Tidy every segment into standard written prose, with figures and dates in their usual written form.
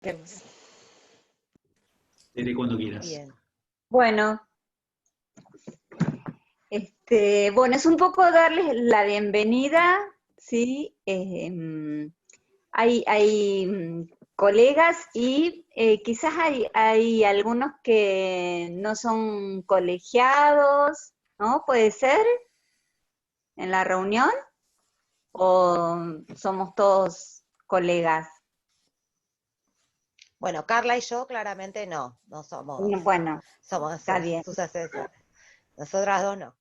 Vemos. Desde cuando quieras. Bien. Bueno, bueno, es un poco darles la bienvenida, ¿sí? Hay colegas y quizás hay algunos que no son colegiados, ¿no? ¿Puede ser? ¿En la reunión? ¿O somos todos colegas? Bueno, Carla y yo claramente no somos, Bueno, somos está bien. sus asesores. Nosotras dos no.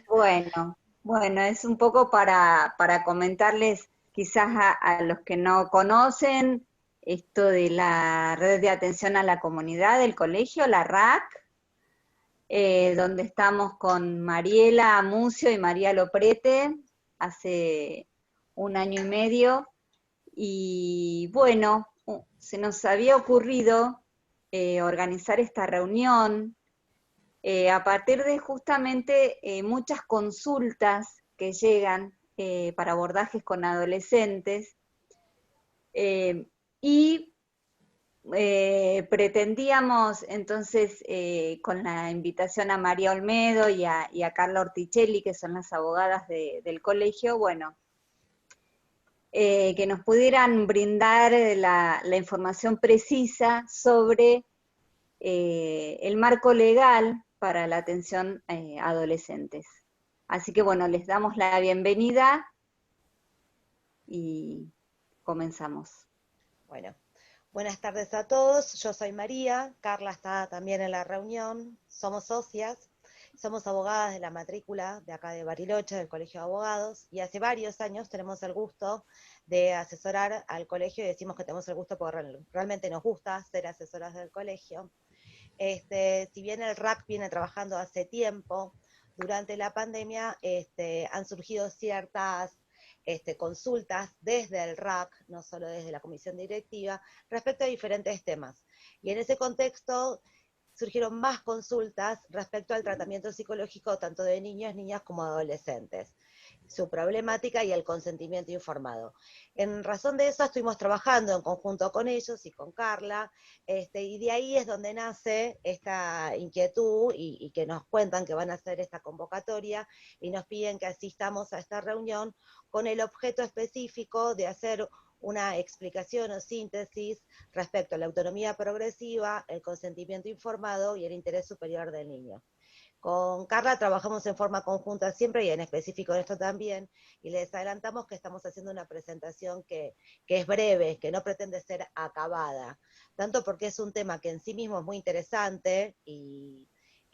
Bueno, es un poco para comentarles quizás a los que no conocen esto de la red de atención a la comunidad del colegio, la RAC, donde estamos con Mariela Amucio y María Loprete hace 1 año y medio. Y bueno, se nos había ocurrido organizar esta reunión a partir de justamente muchas consultas que llegan para abordajes con adolescentes y pretendíamos entonces con la invitación a María Olmedo y a Carla Orticelli, que son las abogadas del colegio, bueno, que nos pudieran brindar la información precisa sobre el marco legal para la atención a adolescentes. Así que bueno, les damos la bienvenida y comenzamos. Bueno, buenas tardes a todos. Yo soy María, Carla está también en la reunión, somos socias, somos abogadas de la matrícula de acá de Bariloche, del Colegio de Abogados, y hace varios años tenemos el gusto de asesorar al colegio, y decimos que tenemos el gusto porque realmente nos gusta ser asesoras del colegio. Si bien el RAC viene trabajando hace tiempo, durante la pandemia han surgido ciertas consultas desde el RAC, no solo desde la comisión directiva, respecto a diferentes temas. Y en ese contexto surgieron más consultas respecto al tratamiento psicológico tanto de niños, niñas como adolescentes, su problemática y el consentimiento informado. En razón de eso estuvimos trabajando en conjunto con ellos y con Carla, y de ahí es donde nace esta inquietud y que nos cuentan que van a hacer esta convocatoria y nos piden que asistamos a esta reunión con el objeto específico de hacer una explicación o síntesis respecto a la autonomía progresiva, el consentimiento informado y el interés superior del niño. Con Carla trabajamos en forma conjunta siempre y en específico en esto también, y les adelantamos que estamos haciendo una presentación que es breve, que no pretende ser acabada, tanto porque es un tema que en sí mismo es muy interesante y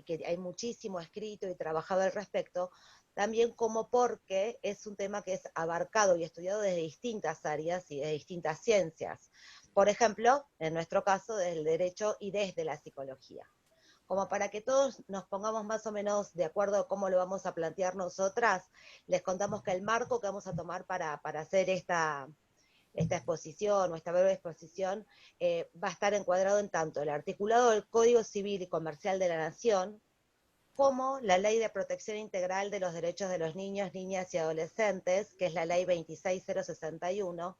que hay muchísimo escrito y trabajado al respecto, también como porque es un tema que es abarcado y estudiado desde distintas áreas y de distintas ciencias. Por ejemplo, en nuestro caso, desde el derecho y desde la psicología. Como para que todos nos pongamos más o menos de acuerdo a cómo lo vamos a plantear nosotras, les contamos que el marco que vamos a tomar para hacer esta exposición o esta breve exposición va a estar encuadrado en tanto el articulado del Código Civil y Comercial de la Nación, como la Ley de Protección Integral de los Derechos de los Niños, Niñas y Adolescentes, que es la Ley 26061,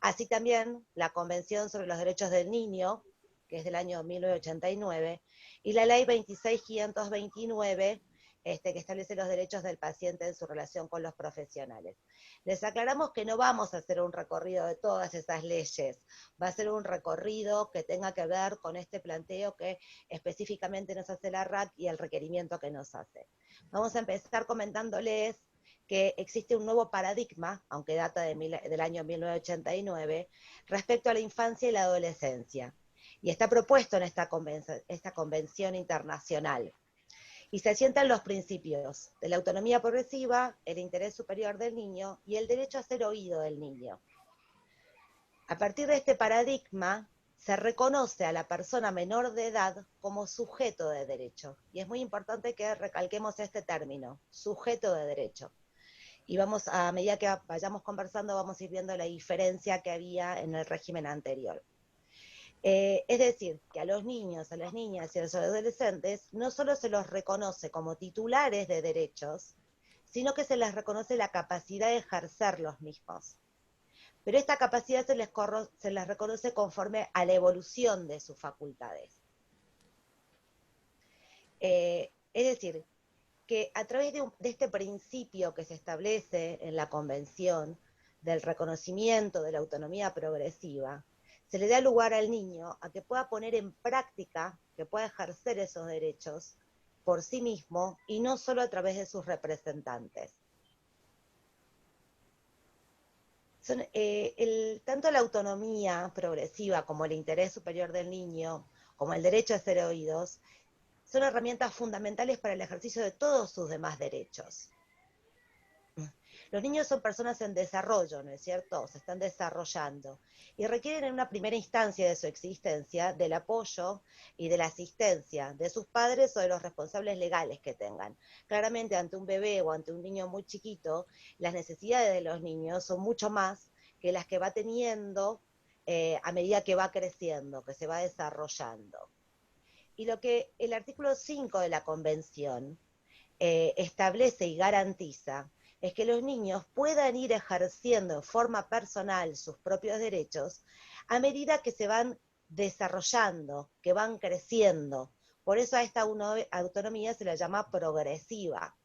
así también la Convención sobre los Derechos del Niño, que es del año 1989, y la Ley 26529, que establece los derechos del paciente en su relación con los profesionales. Les aclaramos que no vamos a hacer un recorrido de todas esas leyes, va a ser un recorrido que tenga que ver con este planteo que específicamente nos hace la RAC y el requerimiento que nos hace. Vamos a empezar comentándoles que existe un nuevo paradigma, aunque data del año 1989, respecto a la infancia y la adolescencia. Y está propuesto en esta convención internacional. Y se asientan los principios de la autonomía progresiva, el interés superior del niño y el derecho a ser oído del niño. A partir de este paradigma, se reconoce a la persona menor de edad como sujeto de derecho. Y es muy importante que recalquemos este término, sujeto de derecho. Y vamos, a medida que vayamos conversando, vamos a ir viendo la diferencia que había en el régimen anterior. Es decir, que a los niños, a las niñas y a los adolescentes no solo se los reconoce como titulares de derechos, sino que se les reconoce la capacidad de ejercer los mismos. pero esta capacidad se les reconoce conforme a la evolución de sus facultades. Es decir, que a través de este principio que se establece en la Convención del reconocimiento de la autonomía progresiva, se le da lugar al niño a que pueda poner en práctica, que pueda ejercer esos derechos por sí mismo y no solo a través de sus representantes. Tanto la autonomía progresiva como el interés superior del niño, como el derecho a ser oídos, son herramientas fundamentales para el ejercicio de todos sus demás derechos. Los niños son personas en desarrollo, ¿no es cierto? Se están desarrollando y requieren en una primera instancia de su existencia del apoyo y de la asistencia de sus padres o de los responsables legales que tengan. Claramente ante un bebé o ante un niño muy chiquito, las necesidades de los niños son mucho más que las que va teniendo a medida que va creciendo, que se va desarrollando. Y lo que el artículo 5 de la Convención establece y garantiza es que los niños puedan ir ejerciendo en forma personal sus propios derechos a medida que se van desarrollando, que van creciendo. Por eso a esta autonomía se la llama progresiva,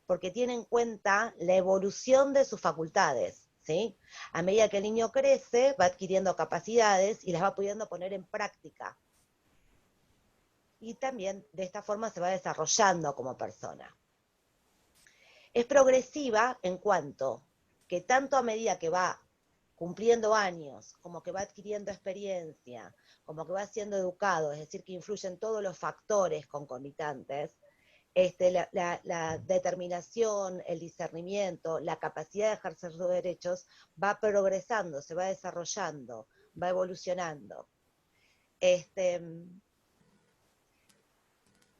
porque tiene en cuenta la evolución de sus facultades, ¿sí? A medida que el niño crece, va adquiriendo capacidades y las va pudiendo poner en práctica. Y también de esta forma se va desarrollando como persona. Es progresiva en cuanto que tanto a medida que va cumpliendo años, como que va adquiriendo experiencia, como que va siendo educado, es decir, que influyen todos los factores concomitantes, la determinación, el discernimiento, la capacidad de ejercer sus derechos va progresando, se va desarrollando, va evolucionando.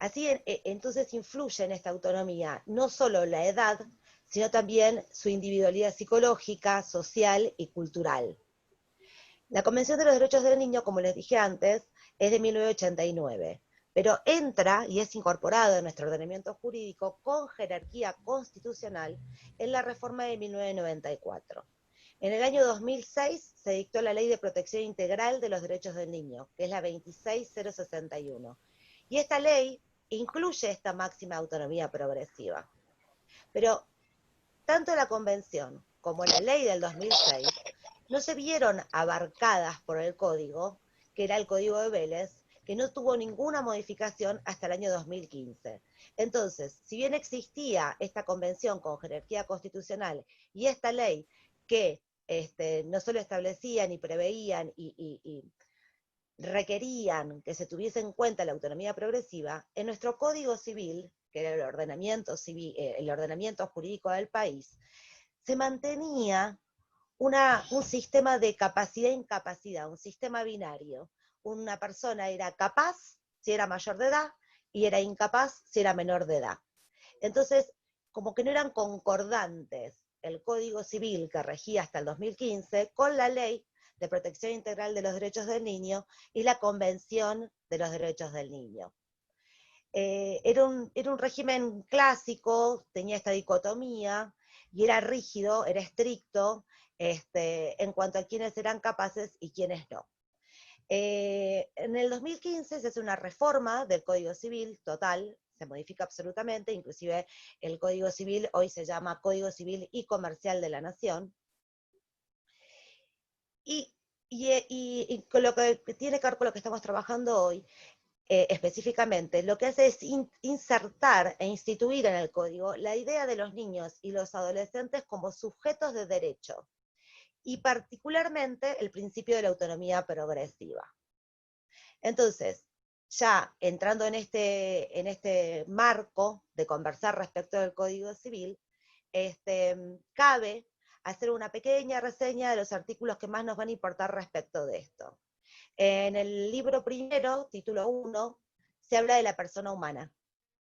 Así, entonces influye en esta autonomía no solo la edad, sino también su individualidad psicológica, social y cultural. La Convención de los Derechos del Niño, como les dije antes, es de 1989, pero entra y es incorporado en nuestro ordenamiento jurídico con jerarquía constitucional en la reforma de 1994. En el año 2006 se dictó la Ley de Protección Integral de los Derechos del Niño, que es la 26061. Y esta ley incluye esta máxima autonomía progresiva. Pero tanto la Convención como la ley del 2006 no se vieron abarcadas por el Código, que era el Código de Vélez, que no tuvo ninguna modificación hasta el año 2015. Entonces, si bien existía esta convención con jerarquía constitucional y esta ley que no solo establecían y preveían y requerían que se tuviese en cuenta la autonomía progresiva, en nuestro Código Civil, que era el ordenamiento jurídico del país, se mantenía un sistema de capacidad-incapacidad, un sistema binario. Una persona era capaz si era mayor de edad y era incapaz si era menor de edad. Entonces, como que no eran concordantes el Código Civil que regía hasta el 2015 con la Ley de Protección Integral de los Derechos del Niño y la Convención de los Derechos del Niño. Era un régimen clásico, tenía esta dicotomía, y era rígido, era estricto, en cuanto a quiénes eran capaces y quiénes no. En el 2015 se hace una reforma del Código Civil total, se modifica absolutamente, inclusive el Código Civil hoy se llama Código Civil y Comercial de la Nación, y con lo que tiene que ver con lo que estamos trabajando hoy, específicamente, lo que hace es insertar e instituir en el código la idea de los niños y los adolescentes como sujetos de derecho, y particularmente el principio de la autonomía progresiva. Entonces, ya entrando en este marco de conversar respecto del Código Civil, cabe hacer una pequeña reseña de los artículos que más nos van a importar respecto de esto. En el libro primero, título 1, se habla de la persona humana.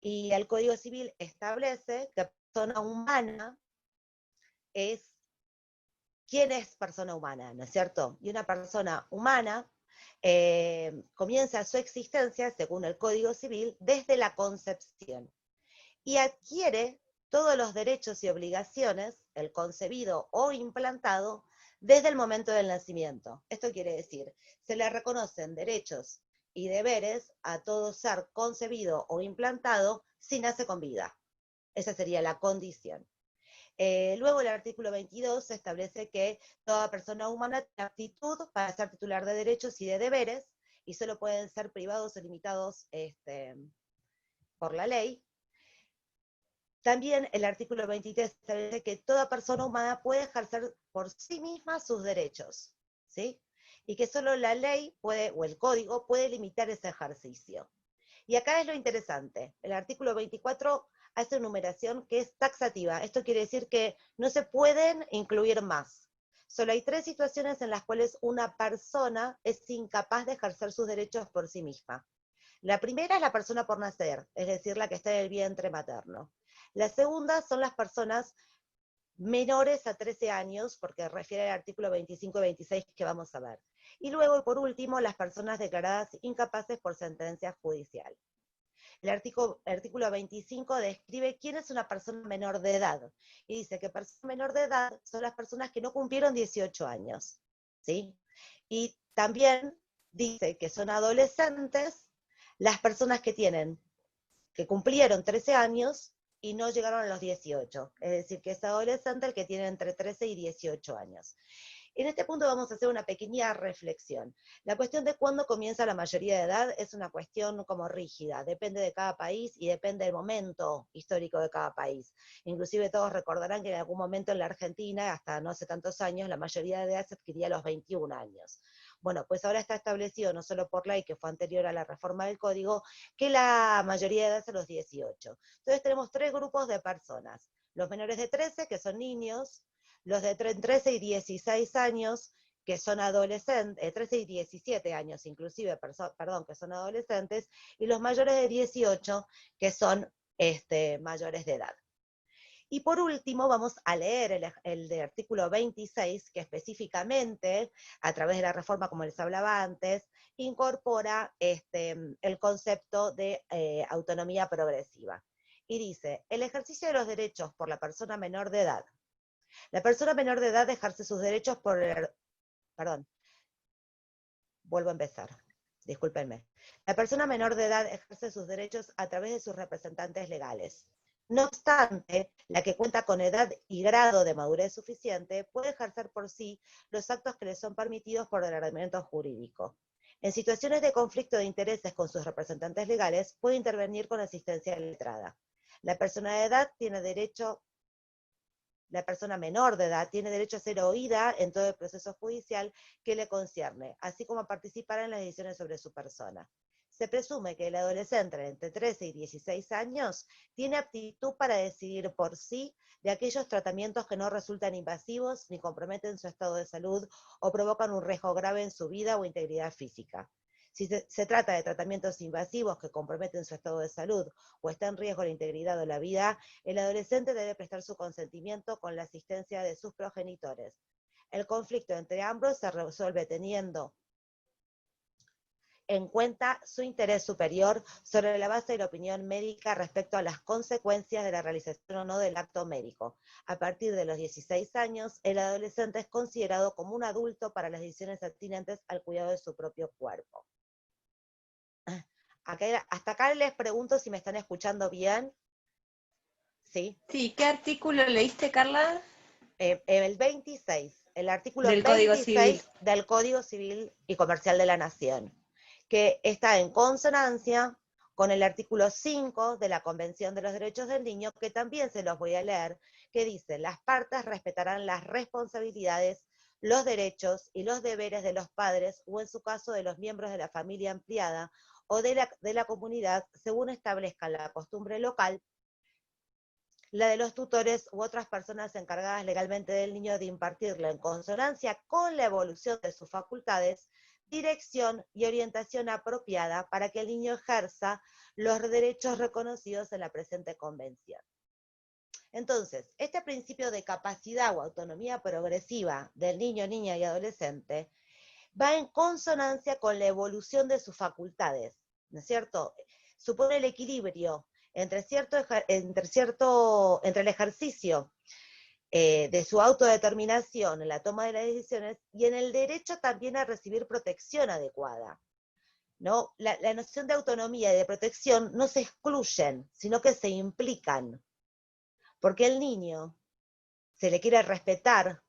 Y el Código Civil establece que persona humana es quién es persona humana, ¿no es cierto? Y una persona humana comienza su existencia, según el Código Civil, desde la concepción. Y adquiere todos los derechos y obligaciones, el concebido o implantado, desde el momento del nacimiento. Esto quiere decir, se le reconocen derechos y deberes a todo ser concebido o implantado si nace con vida. Esa sería la condición. Luego el artículo 22 establece que toda persona humana tiene aptitud para ser titular de derechos y de deberes, y solo pueden ser privados o limitados por la ley. También el artículo 23 establece que toda persona humana puede ejercer por sí misma sus derechos, ¿sí? Y que solo la ley puede, o el código, puede limitar ese ejercicio. Y acá es lo interesante, el artículo 24 hace numeración que es taxativa. Esto quiere decir que no se pueden incluir más. Solo hay 3 situaciones en las cuales una persona es incapaz de ejercer sus derechos por sí misma. La primera es la persona por nacer, es decir, la que está en el vientre materno. La segunda son las personas menores a 13 años, porque refiere al artículo 25 y 26 que vamos a ver. Y luego, por último, las personas declaradas incapaces por sentencia judicial. El artículo 25 describe quién es una persona menor de edad. Y dice que persona menor de edad son las personas que no cumplieron 18 años. ¿Sí? Y también dice que son adolescentes las personas que cumplieron 13 años y no llegaron a los 18. Es decir, que es adolescente el que tiene entre 13 y 18 años. En este punto vamos a hacer una pequeña reflexión. La cuestión de cuándo comienza la mayoría de edad es una cuestión como rígida, depende de cada país y depende del momento histórico de cada país. Inclusive todos recordarán que en algún momento en la Argentina, hasta no hace tantos años, la mayoría de edad se adquiría a los 21 años. Bueno, pues ahora está establecido, no solo por ley, que fue anterior a la reforma del código, que la mayoría de edad es a los 18. Entonces tenemos 3 grupos de personas. Los menores de 13, que son niños, los de 13 y 16 años, que son adolescentes, 13 y 17 años inclusive, perdón, que son adolescentes, y los mayores de 18, que son mayores de edad. Y por último, vamos a leer el de artículo 26, que específicamente, a través de la reforma, como les hablaba antes, incorpora el concepto de autonomía progresiva. Y dice, el ejercicio de los derechos por la persona menor de edad. La persona menor de edad ejerce sus derechos por el... Perdón, vuelvo a empezar. Discúlpenme. La persona menor de edad ejerce sus derechos a través de sus representantes legales. No obstante, la que cuenta con edad y grado de madurez suficiente puede ejercer por sí los actos que le son permitidos por el ordenamiento jurídico. En situaciones de conflicto de intereses con sus representantes legales, puede intervenir con asistencia letrada. La persona de edad tiene derecho La persona menor de edad tiene derecho a ser oída en todo el proceso judicial que le concierne, así como a participar en las decisiones sobre su persona. Se presume que el adolescente entre 13 y 16 años tiene aptitud para decidir por sí de aquellos tratamientos que no resultan invasivos ni comprometen su estado de salud o provocan un riesgo grave en su vida o integridad física. Si se trata de tratamientos invasivos que comprometen su estado de salud o está en riesgo la integridad o la vida, el adolescente debe prestar su consentimiento con la asistencia de sus progenitores. El conflicto entre ambos se resuelve teniendo en cuenta su interés superior sobre la base de la opinión médica respecto a las consecuencias de la realización o no del acto médico. A partir de los 16 años, el adolescente es considerado como un adulto para las decisiones atinentes al cuidado de su propio cuerpo. Hasta acá les pregunto si me están escuchando bien. ¿Sí? Sí, ¿qué artículo leíste, Carla? El 26, el artículo Del Código 26 Civil. del Código Civil y Comercial de la Nación, que está en consonancia con el artículo 5 de la Convención de los Derechos del Niño, que también se los voy a leer, que dice, las partes respetarán las responsabilidades, los derechos y los deberes de los padres, o en su caso de los miembros de la familia ampliada o de la comunidad, según establezca la costumbre local, la de los tutores u otras personas encargadas legalmente del niño de impartirle en consonancia con la evolución de sus facultades, dirección y orientación apropiada para que el niño ejerza los derechos reconocidos en la presente convención. Entonces, este principio de capacidad o autonomía progresiva del niño, niña y adolescente va en consonancia con la evolución de sus facultades, ¿no es cierto? Supone el equilibrio entre el ejercicio de su autodeterminación en la toma de las decisiones y en el derecho también a recibir protección adecuada, ¿no? La noción de autonomía y de protección no se excluyen, sino que se implican, porque el niño se le quiere respetar,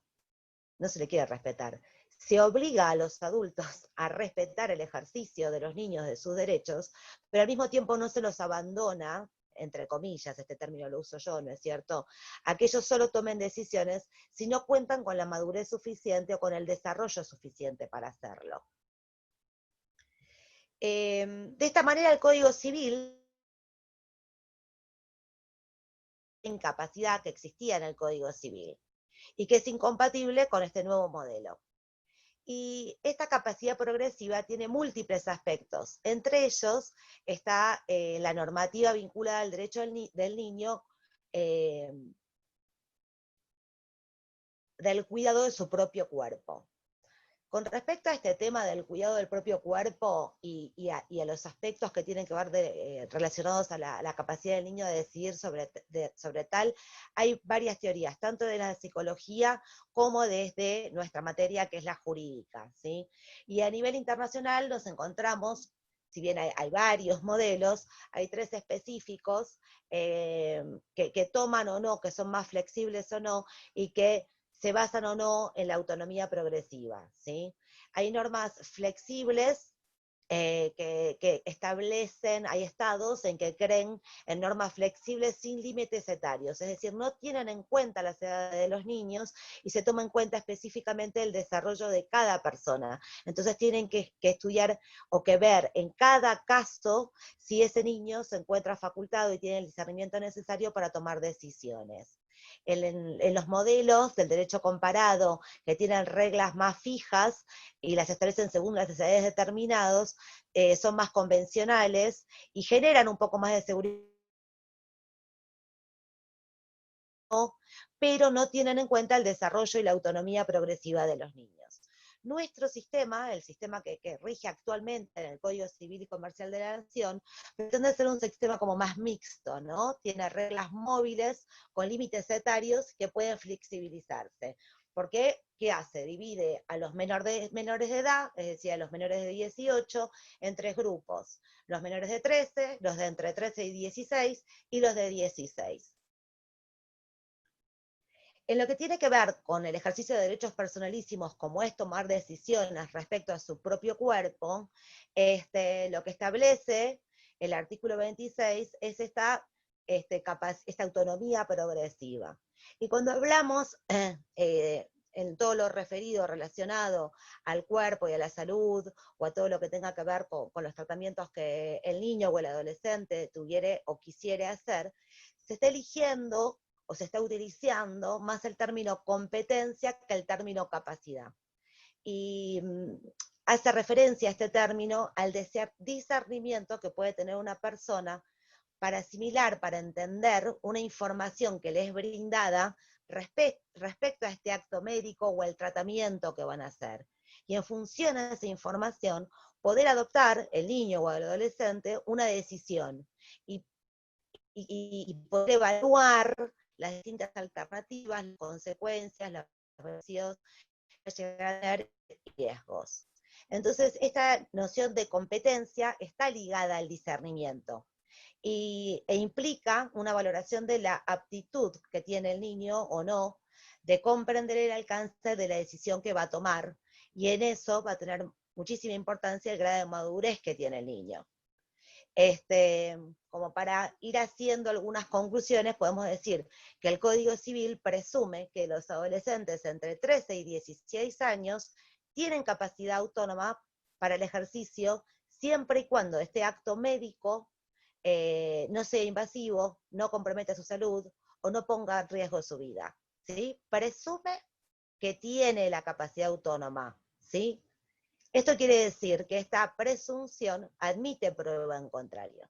no se le quiere respetar, se obliga a los adultos a respetar el ejercicio de los niños de sus derechos, pero al mismo tiempo no se los abandona, entre comillas, este término lo uso yo, ¿no es cierto?, a que ellos solo tomen decisiones si no cuentan con la madurez suficiente o con el desarrollo suficiente para hacerlo. De esta manera el Código Civil, incapacidad que existía en el Código Civil y que es incompatible con este nuevo modelo. Y esta capacidad progresiva tiene múltiples aspectos. Entre ellos está la normativa vinculada al derecho del niño del cuidado de su propio cuerpo. Con respecto a este tema del cuidado del propio cuerpo y a los aspectos que tienen que ver relacionados a la capacidad del niño de decidir sobre tal, hay varias teorías, tanto de la psicología como desde nuestra materia, que es la jurídica, ¿sí? Y a nivel internacional nos encontramos, si bien hay varios modelos, hay 3 específicos que toman o no, que son más flexibles o no, y que se basan o no en la autonomía progresiva, ¿sí? Hay normas flexibles que establecen, hay estados en que creen en normas flexibles sin límites etarios, es decir, no tienen en cuenta las edades de los niños y se toma en cuenta específicamente el desarrollo de cada persona. Entonces tienen que estudiar o que ver en cada caso si ese niño se encuentra facultado y tiene el discernimiento necesario para tomar decisiones. En los modelos del derecho comparado, que tienen reglas más fijas y las establecen según las necesidades determinadas, son más convencionales y generan un poco más de seguridad, pero no tienen en cuenta el desarrollo y la autonomía progresiva de los niños. Nuestro sistema, el sistema que rige actualmente en el Código Civil y Comercial de la Nación, pretende ser un sistema como más mixto, ¿no? Tiene reglas móviles con límites etarios que pueden flexibilizarse. Porque, ¿qué hace? Divide a los menores de edad, es decir, a los menores de 18, en 3 grupos. Los menores de 13, los de entre 13 y 16, y los de 16. En lo que tiene que ver con el ejercicio de derechos personalísimos, como es tomar decisiones respecto a su propio cuerpo, lo que establece el artículo 26 es esta autonomía progresiva. Y cuando hablamos en todo lo referido, relacionado al cuerpo y a la salud, o a todo lo que tenga que ver con los tratamientos que el niño o el adolescente tuviera o quisiera hacer, se está eligiendo o se está utilizando más el término competencia que el término capacidad. Y hace referencia a este término al discernimiento que puede tener una persona para asimilar, para entender una información que le es brindada respecto a este acto médico o el tratamiento que van a hacer. Y en función a esa información, poder adoptar, el niño o el adolescente, una decisión. Y poder evaluar las distintas alternativas, las consecuencias, los beneficios que llegan a tener riesgos. Entonces, esta noción de competencia está ligada al discernimiento e implica una valoración de la aptitud que tiene el niño o no de comprender el alcance de la decisión que va a tomar, y en eso va a tener muchísima importancia el grado de madurez que tiene el niño. Como para ir haciendo algunas conclusiones, podemos decir que el Código Civil presume que los adolescentes entre 13 y 16 años tienen capacidad autónoma para el ejercicio, siempre y cuando este acto médico no sea invasivo, no comprometa su salud o no ponga en riesgo su vida, ¿sí? Presume que tiene la capacidad autónoma, ¿sí? Esto quiere decir que esta presunción admite prueba en contrario.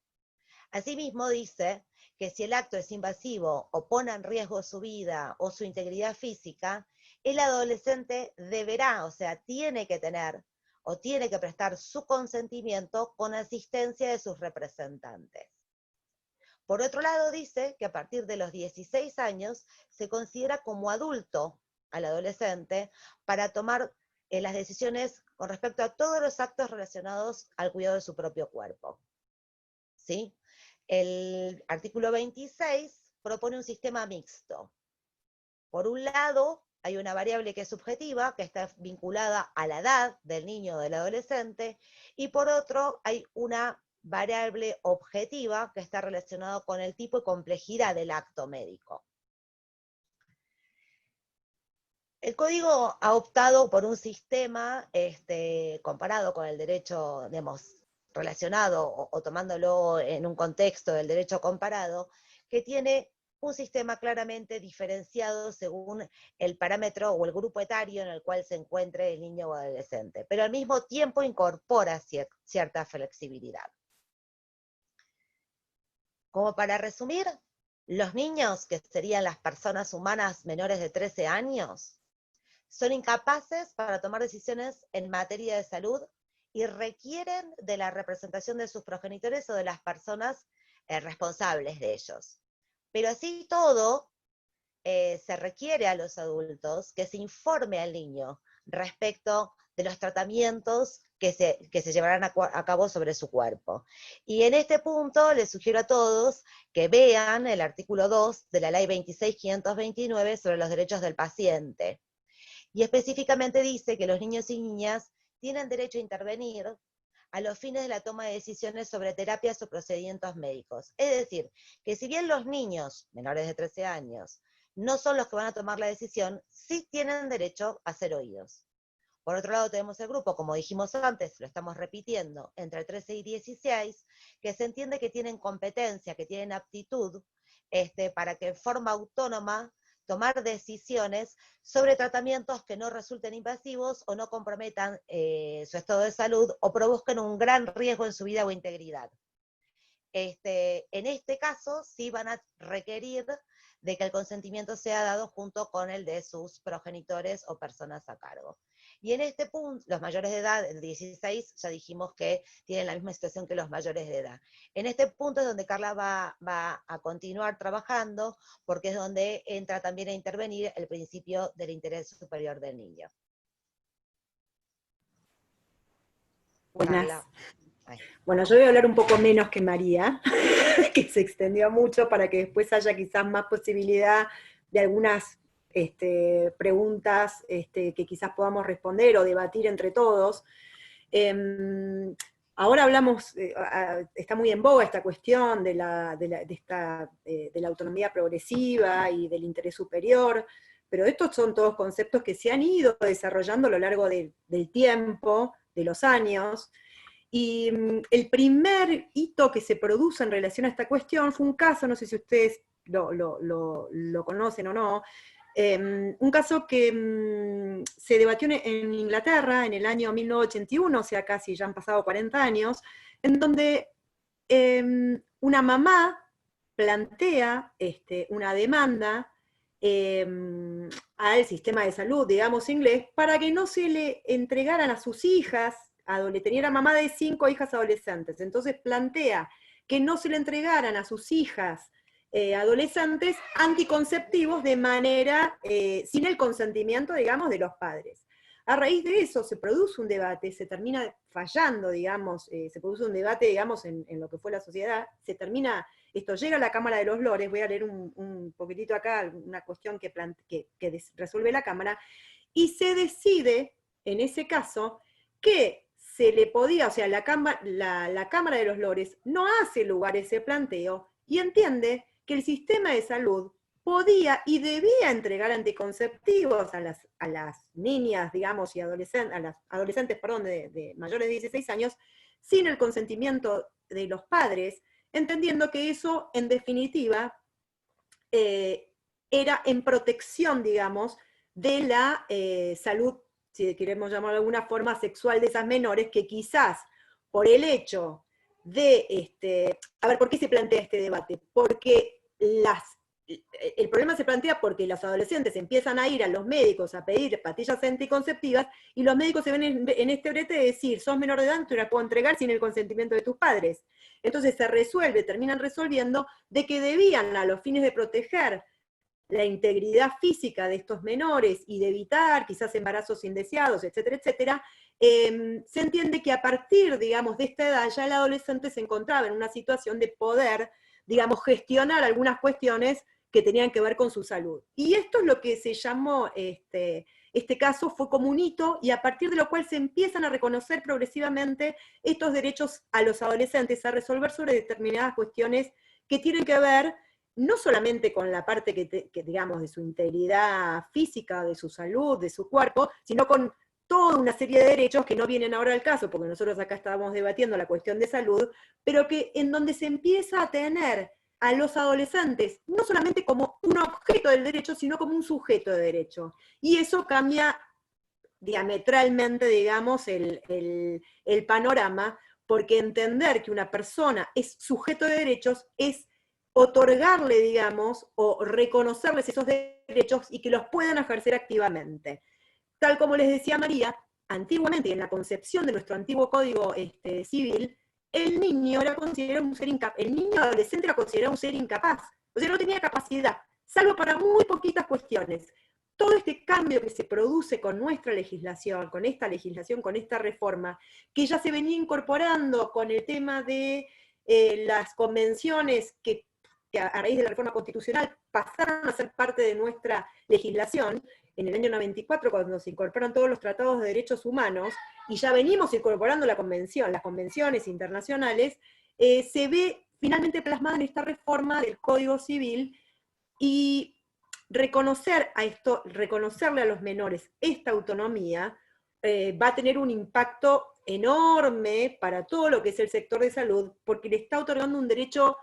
Asimismo dice que si el acto es invasivo o pone en riesgo su vida o su integridad física, el adolescente deberá, o sea, tiene que tener o tiene que prestar su consentimiento con asistencia de sus representantes. Por otro lado, dice que a partir de los 16 años se considera como adulto al adolescente para tomar las decisiones con respecto a todos los actos relacionados al cuidado de su propio cuerpo. ¿Sí? El artículo 26 propone un sistema mixto. Por un lado, hay una variable que es subjetiva, que está vinculada a la edad del niño o del adolescente, y por otro, hay una variable objetiva que está relacionada con el tipo y complejidad del acto médico. El código ha optado por un sistema comparado con el derecho, digamos, relacionado o tomándolo en un contexto del derecho comparado, que tiene un sistema claramente diferenciado según el parámetro o el grupo etario en el cual se encuentre el niño o adolescente, pero al mismo tiempo incorpora cierta flexibilidad. Como para resumir, los niños, que serían las personas humanas menores de 13 años, son incapaces para tomar decisiones en materia de salud y requieren de la representación de sus progenitores o de las personas responsables de ellos. Pero así todo, se requiere a los adultos que se informe al niño respecto de los tratamientos que se llevarán a cabo sobre su cuerpo. Y en este punto les sugiero a todos que vean el artículo 2 de la Ley 26.529 sobre los derechos del paciente. Y específicamente dice que los niños y niñas tienen derecho a intervenir a los fines de la toma de decisiones sobre terapias o procedimientos médicos. Es decir, que si bien los niños menores de 13 años no son los que van a tomar la decisión, sí tienen derecho a ser oídos. Por otro lado tenemos el grupo, como dijimos antes, lo estamos repitiendo, entre 13 y 16, que se entiende que tienen competencia, que tienen aptitud, para que en forma autónoma tomar decisiones sobre tratamientos que no resulten invasivos o no comprometan su estado de salud o provoquen un gran riesgo en su vida o integridad. En este caso, sí van a requerir de que el consentimiento sea dado junto con el de sus progenitores o personas a cargo. Y en este punto, los mayores de edad, el 16, ya dijimos que tienen la misma situación que los mayores de edad. En este punto es donde Carla va a continuar trabajando, porque es donde entra también a intervenir el principio del interés superior del niño. Buenas. Carla. Bueno, yo voy a hablar un poco menos que María, que se extendió mucho para que después haya quizás más posibilidad de algunas preguntas que quizás podamos responder o debatir entre todos. Ahora hablamos, está muy en boga esta cuestión de la autonomía progresiva y del interés superior, pero estos son todos conceptos que se han ido desarrollando a lo largo del tiempo, de los años. Y el primer hito que se produce en relación a esta cuestión fue un caso, no sé si ustedes lo conocen o no, un caso que se debatió en Inglaterra en el año 1981, o sea, casi ya han pasado 40 años, en donde una mamá plantea una demanda al sistema de salud, digamos inglés, para que no se le entregaran a sus hijas, tenía una mamá de 5 hijas adolescentes, entonces plantea que no se le entregaran a sus hijas adolescentes anticonceptivos de manera, sin el consentimiento, digamos, de los padres. A raíz de eso se produce un debate, se termina fallando, digamos, se produce un debate, digamos, en lo que fue la sociedad, esto llega a la Cámara de los Lores, voy a leer un poquitito acá, una cuestión que resuelve la Cámara, y se decide, en ese caso, que se le podía, o sea, la Cámara de los Lores no hace lugar ese planteo, y entiende que el sistema de salud podía y debía entregar anticonceptivos a las niñas, digamos, y a las adolescentes, perdón, de mayores de 16 años, sin el consentimiento de los padres, entendiendo que eso, en definitiva, era en protección, digamos, de la salud, si queremos llamarlo de alguna forma, sexual de esas menores, que quizás por el hecho de, a ver, ¿por qué se plantea este debate? Porque las el problema se plantea porque los adolescentes empiezan a ir a los médicos a pedir pastillas anticonceptivas y los médicos se ven en este brete de decir, sos menor de edad, no te la puedo entregar sin el consentimiento de tus padres. Entonces terminan resolviendo de que debían, a los fines de proteger la integridad física de estos menores y de evitar quizás embarazos indeseados, etcétera, etcétera, se entiende que a partir, digamos, de esta edad ya el adolescente se encontraba en una situación de poder, digamos, gestionar algunas cuestiones que tenían que ver con su salud. Y esto es lo que se llamó, este caso fue como un hito, y a partir de lo cual se empiezan a reconocer progresivamente estos derechos a los adolescentes, a resolver sobre determinadas cuestiones que tienen que ver no solamente con la parte que digamos, de su integridad física, de su salud, de su cuerpo, sino con toda una serie de derechos que no vienen ahora al caso, porque nosotros acá estábamos debatiendo la cuestión de salud, pero que en donde se empieza a tener a los adolescentes, no solamente como un objeto del derecho, sino como un sujeto de derecho. Y eso cambia diametralmente, digamos, el panorama, porque entender que una persona es sujeto de derechos es otorgarle, digamos, o reconocerles esos derechos y que los puedan ejercer activamente. Tal como les decía María, antiguamente, en la concepción de nuestro antiguo código civil, el niño era considerado un ser incapaz, el niño adolescente era considerado un ser incapaz, o sea, no tenía capacidad, salvo para muy poquitas cuestiones. Todo este cambio que se produce con nuestra legislación, con esta reforma, que ya se venía incorporando con el tema de las convenciones que a raíz de la reforma constitucional pasaron a ser parte de nuestra legislación, en el año 94, cuando se incorporaron todos los tratados de derechos humanos, y ya venimos incorporando las convenciones internacionales, se ve finalmente plasmada en esta reforma del Código Civil, y reconocerle a los menores esta autonomía, va a tener un impacto enorme para todo lo que es el sector de salud, porque le está otorgando un derecho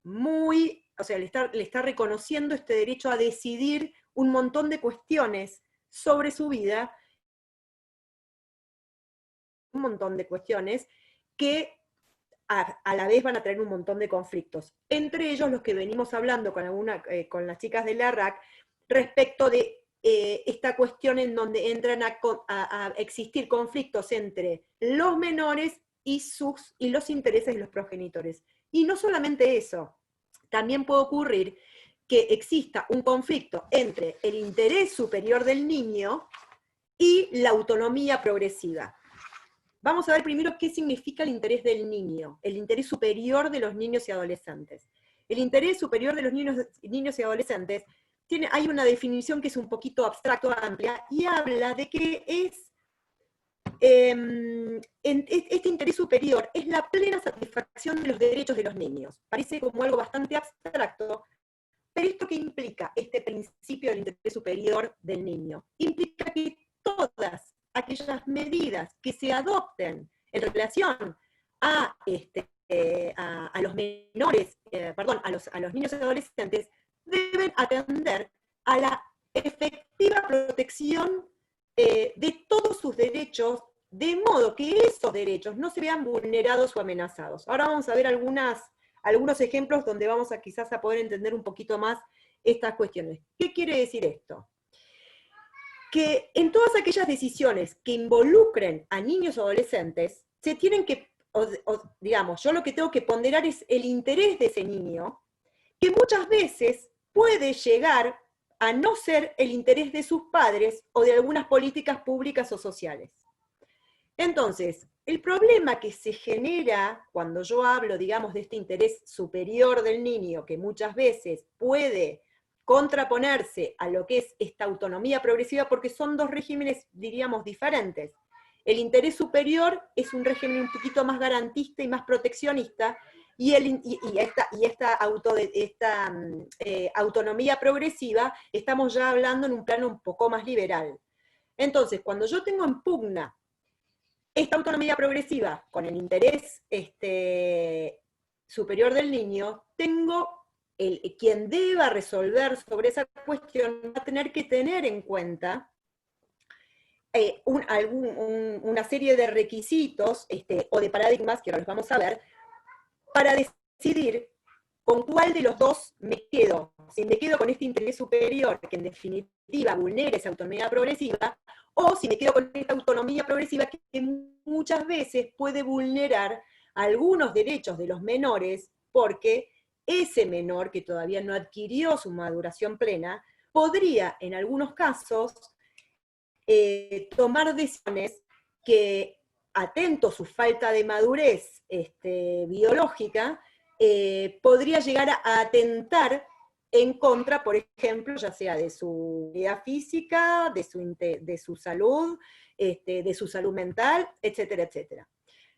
o sea, le está reconociendo este derecho a decidir un montón de cuestiones sobre su vida, un montón de cuestiones que a la vez van a traer un montón de conflictos. Entre ellos los que venimos hablando con las chicas de la RAC, respecto de esta cuestión en donde entran a existir conflictos entre los menores y los intereses de los progenitores. Y no solamente eso, también puede ocurrir que exista un conflicto entre el interés superior del niño y la autonomía progresiva. Vamos a ver primero qué significa el interés del niño, el interés superior de los niños y adolescentes. El interés superior de los niños y adolescentes hay una definición que es un poquito abstracto, amplia, y habla de que este interés superior es la plena satisfacción de los derechos de los niños. Parece como algo bastante abstracto, pero ¿esto qué implica, este principio del interés superior del niño? Implica que todas aquellas medidas que se adopten en relación a los menores, a los niños y adolescentes, deben atender a la efectiva protección de todos sus derechos, de modo que esos derechos no se vean vulnerados o amenazados. Ahora vamos a ver algunos ejemplos donde vamos quizás a poder entender un poquito más estas cuestiones. ¿Qué quiere decir esto? Que en todas aquellas decisiones que involucren a niños o adolescentes, se tienen que, digamos, yo lo que tengo que ponderar es el interés de ese niño, que muchas veces puede llegar a no ser el interés de sus padres o de algunas políticas públicas o sociales. Entonces, el problema que se genera cuando yo hablo, digamos, de este interés superior del niño, que muchas veces puede contraponerse a lo que es esta autonomía progresiva, porque son dos regímenes, diríamos, diferentes. El interés superior es un régimen un poquito más garantista y más proteccionista, y esta autonomía progresiva, estamos ya hablando en un plano un poco más liberal. Entonces, cuando yo tengo en pugna esta autonomía progresiva con el interés superior del niño, quien deba resolver sobre esa cuestión va a tener que tener en cuenta una serie de requisitos o de paradigmas, que ahora los vamos a ver, para decidir ¿con cuál de los dos me quedo? Si me quedo con este interés superior, que en definitiva vulnera esa autonomía progresiva, o si me quedo con esta autonomía progresiva que muchas veces puede vulnerar algunos derechos de los menores, porque ese menor que todavía no adquirió su maduración plena, podría en algunos casos tomar decisiones que, atento a su falta de madurez biológica, podría llegar a atentar en contra, por ejemplo, ya sea de su vida física, de su salud, de su salud mental, etcétera, etcétera.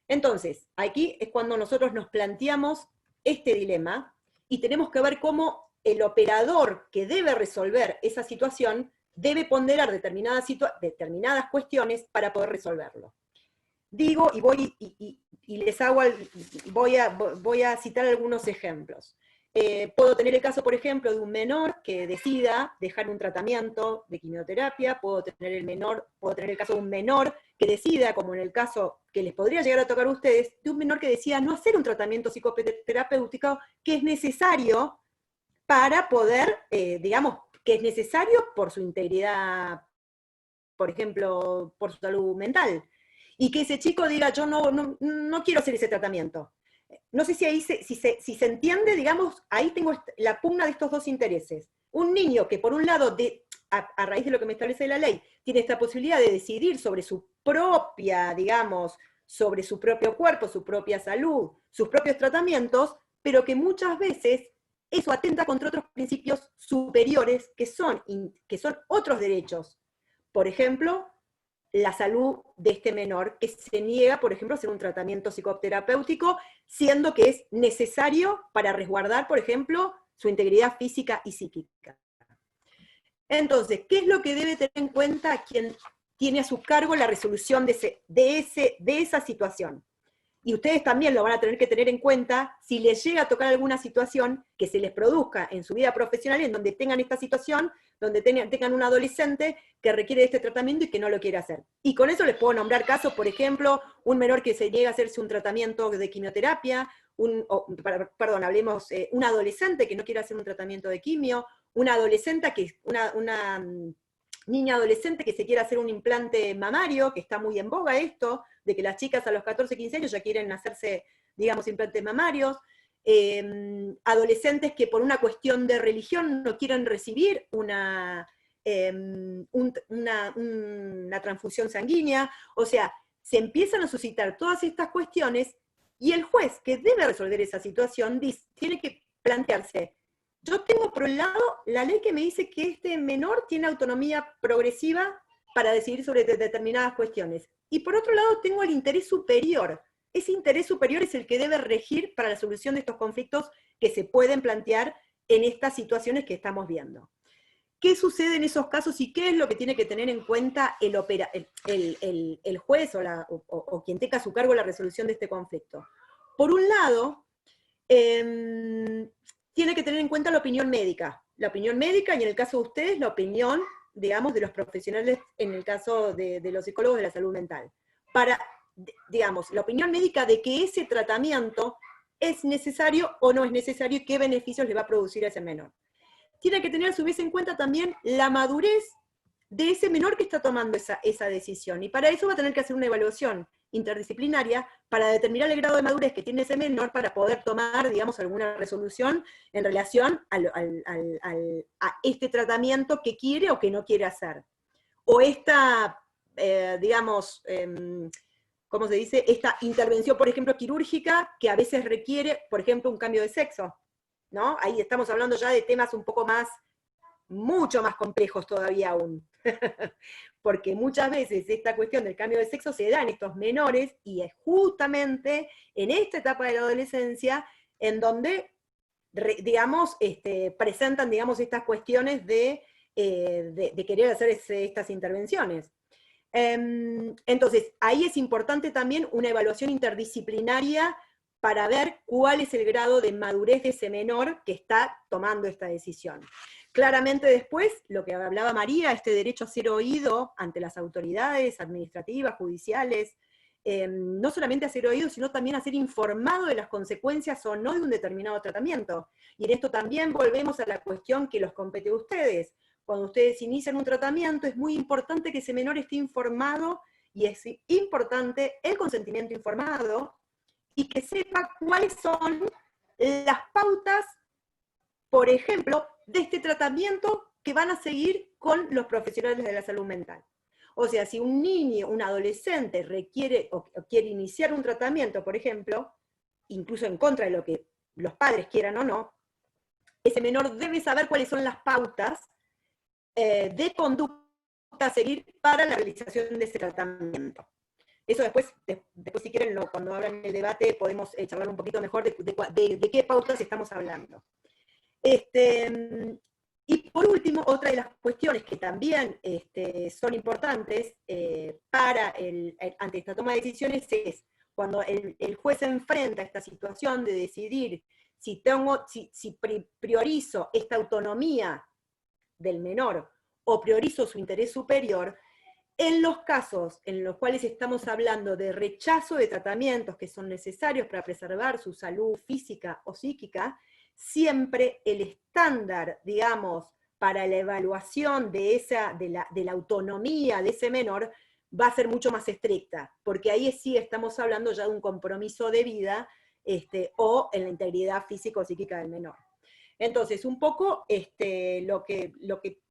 Entonces, aquí es cuando nosotros nos planteamos este dilema y tenemos que ver cómo el operador que debe resolver esa situación debe ponderar determinadas cuestiones para poder resolverlo. Digo, y les hago, voy a citar algunos ejemplos. Puedo tener el caso, por ejemplo, de un menor que decida dejar un tratamiento de quimioterapia, puedo tener el caso de un menor que decida, como en el caso que les podría llegar a tocar a ustedes, de un menor que decida no hacer un tratamiento psicoterapéutico que es necesario para poder, digamos, que es necesario por su integridad, por ejemplo, por su salud mental. Y que ese chico diga, yo no quiero hacer ese tratamiento. No sé si ahí si se entiende, digamos, ahí tengo la pugna de estos dos intereses. Un niño que por un lado, a raíz de lo que me establece la ley, tiene esta posibilidad de decidir sobre su propia, digamos, sobre su propio cuerpo, su propia salud, sus propios tratamientos, pero que muchas veces eso atenta contra otros principios superiores que son otros derechos. Por ejemplo, la salud de este menor que se niega, por ejemplo, a hacer un tratamiento psicoterapéutico, siendo que es necesario para resguardar, por ejemplo, su integridad física y psíquica. Entonces, ¿qué es lo que debe tener en cuenta quien tiene a su cargo la resolución de esa situación? Y ustedes también lo van a tener que tener en cuenta si les llega a tocar alguna situación que se les produzca en su vida profesional, en donde tengan esta situación, donde tengan un adolescente que requiere de este tratamiento y que no lo quiere hacer. Y con eso les puedo nombrar casos, por ejemplo, un menor que se niega a hacerse un tratamiento de quimioterapia, un adolescente que no quiere hacer un tratamiento de quimio, una niña adolescente que se quiere hacer un implante mamario, que está muy en boga esto, de que las chicas a los 14, 15 años ya quieren hacerse, digamos, implantes mamarios, adolescentes que por una cuestión de religión no quieren recibir una transfusión sanguínea, o sea, se empiezan a suscitar todas estas cuestiones, y el juez que debe resolver esa situación tiene que plantearse, yo tengo por un lado la ley que me dice que este menor tiene autonomía progresiva para decidir sobre determinadas cuestiones. Y por otro lado tengo el interés superior. Ese interés superior es el que debe regir para la solución de estos conflictos que se pueden plantear en estas situaciones que estamos viendo. ¿Qué sucede en esos casos y qué es lo que tiene que tener en cuenta el juez o quien tenga a su cargo la resolución de este conflicto? Por un lado, tiene que tener en cuenta la opinión médica. La opinión médica, y en el caso de ustedes, la opinión, digamos, de los profesionales, en el caso de los psicólogos de la salud mental. Para, digamos, la opinión médica de que ese tratamiento es necesario o no es necesario y qué beneficios le va a producir a ese menor. Tiene que tener a su vez en cuenta también la madurez de ese menor que está tomando esa decisión. Y para eso va a tener que hacer una evaluación interdisciplinaria para determinar el grado de madurez que tiene ese menor para poder tomar, digamos, alguna resolución en relación a este tratamiento que quiere o que no quiere hacer. O esta, digamos, ¿cómo se dice? Esta intervención, por ejemplo, quirúrgica, que a veces requiere, por ejemplo, un cambio de sexo, ¿no? Ahí estamos hablando ya de temas un poco más, mucho más complejos todavía aún. Porque muchas veces esta cuestión del cambio de sexo se da en estos menores, y es justamente en esta etapa de la adolescencia en donde, digamos, presentan, digamos, estas cuestiones de querer hacer estas intervenciones. Entonces, ahí es importante también una evaluación interdisciplinaria para ver cuál es el grado de madurez de ese menor que está tomando esta decisión. Claramente después, lo que hablaba María, este derecho a ser oído ante las autoridades administrativas, judiciales, no solamente a ser oído, sino también a ser informado de las consecuencias o no de un determinado tratamiento. Y en esto también volvemos a la cuestión que los compete a ustedes. Cuando ustedes inician un tratamiento, es muy importante que ese menor esté informado, y es importante el consentimiento informado, y que sepa cuáles son las pautas, por ejemplo, de este tratamiento que van a seguir con los profesionales de la salud mental. O sea, si un niño, un adolescente requiere o quiere iniciar un tratamiento, por ejemplo, incluso en contra de lo que los padres quieran o no, ese menor debe saber cuáles son las pautas de conducta a seguir para la realización de ese tratamiento. Eso después si quieren, cuando hablan en el debate, podemos charlar un poquito mejor de qué pautas estamos hablando. Y por último, otra de las cuestiones que también son importantes ante esta toma de decisiones es cuando el juez se enfrenta a esta situación de decidir si priorizo esta autonomía del menor o priorizo su interés superior. En los casos en los cuales estamos hablando de rechazo de tratamientos que son necesarios para preservar su salud física o psíquica, siempre el estándar, digamos, para la evaluación de la autonomía de ese menor va a ser mucho más estricta, porque ahí sí estamos hablando ya de un compromiso de vida o en la integridad física o psíquica del menor. Entonces, un poco lo que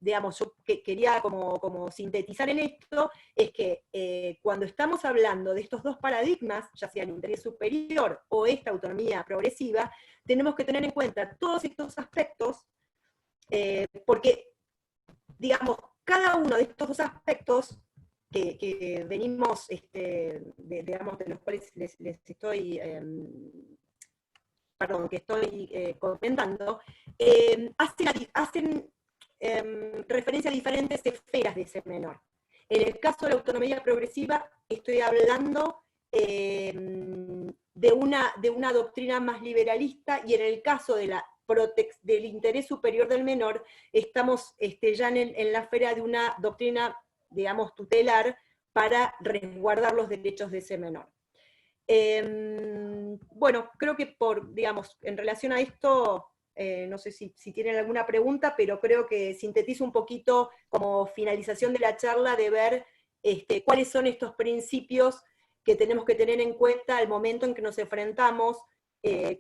digamos, yo quería como sintetizar en esto, es que cuando estamos hablando de estos dos paradigmas, ya sea el interés superior o esta autonomía progresiva, tenemos que tener en cuenta todos estos aspectos, porque, digamos, cada uno de estos dos aspectos que venimos, digamos, de los cuales les estoy... que estoy comentando, hacen referencia a diferentes esferas de ese menor. En el caso de la autonomía progresiva, estoy hablando de una doctrina más liberalista, y en el caso de del interés superior del menor, estamos ya en la esfera de una doctrina, digamos, tutelar para resguardar los derechos de ese menor. Bueno, creo que digamos, en relación a esto, no sé si tienen alguna pregunta, pero creo que sintetizo un poquito como finalización de la charla de ver cuáles son estos principios que tenemos que tener en cuenta al momento en que nos enfrentamos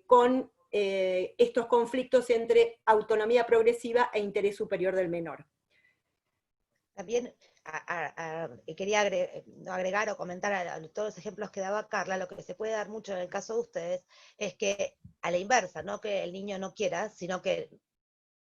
con estos conflictos entre autonomía progresiva e interés superior del menor. También quería agregar o comentar a todos los ejemplos que daba Carla. Lo que se puede dar mucho en el caso de ustedes es que, a la inversa, no que el niño no quiera, sino que,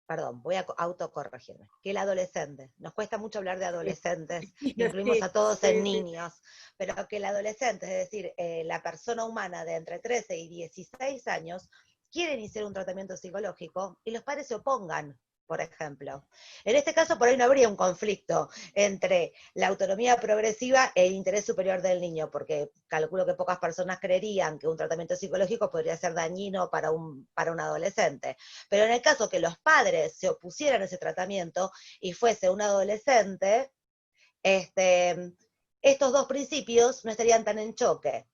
perdón, voy a autocorregirme, que el adolescente, nos cuesta mucho hablar de adolescentes, incluimos a todos en niños, pero que el adolescente, es decir, la persona humana de entre 13 y 16 años, quiere iniciar un tratamiento psicológico y los padres se opongan, por ejemplo. En este caso, por ahí no habría un conflicto entre la autonomía progresiva e el interés superior del niño, porque calculo que pocas personas creerían que un tratamiento psicológico podría ser dañino para un adolescente. Pero en el caso que los padres se opusieran a ese tratamiento y fuese un adolescente, estos dos principios no estarían tan en choque.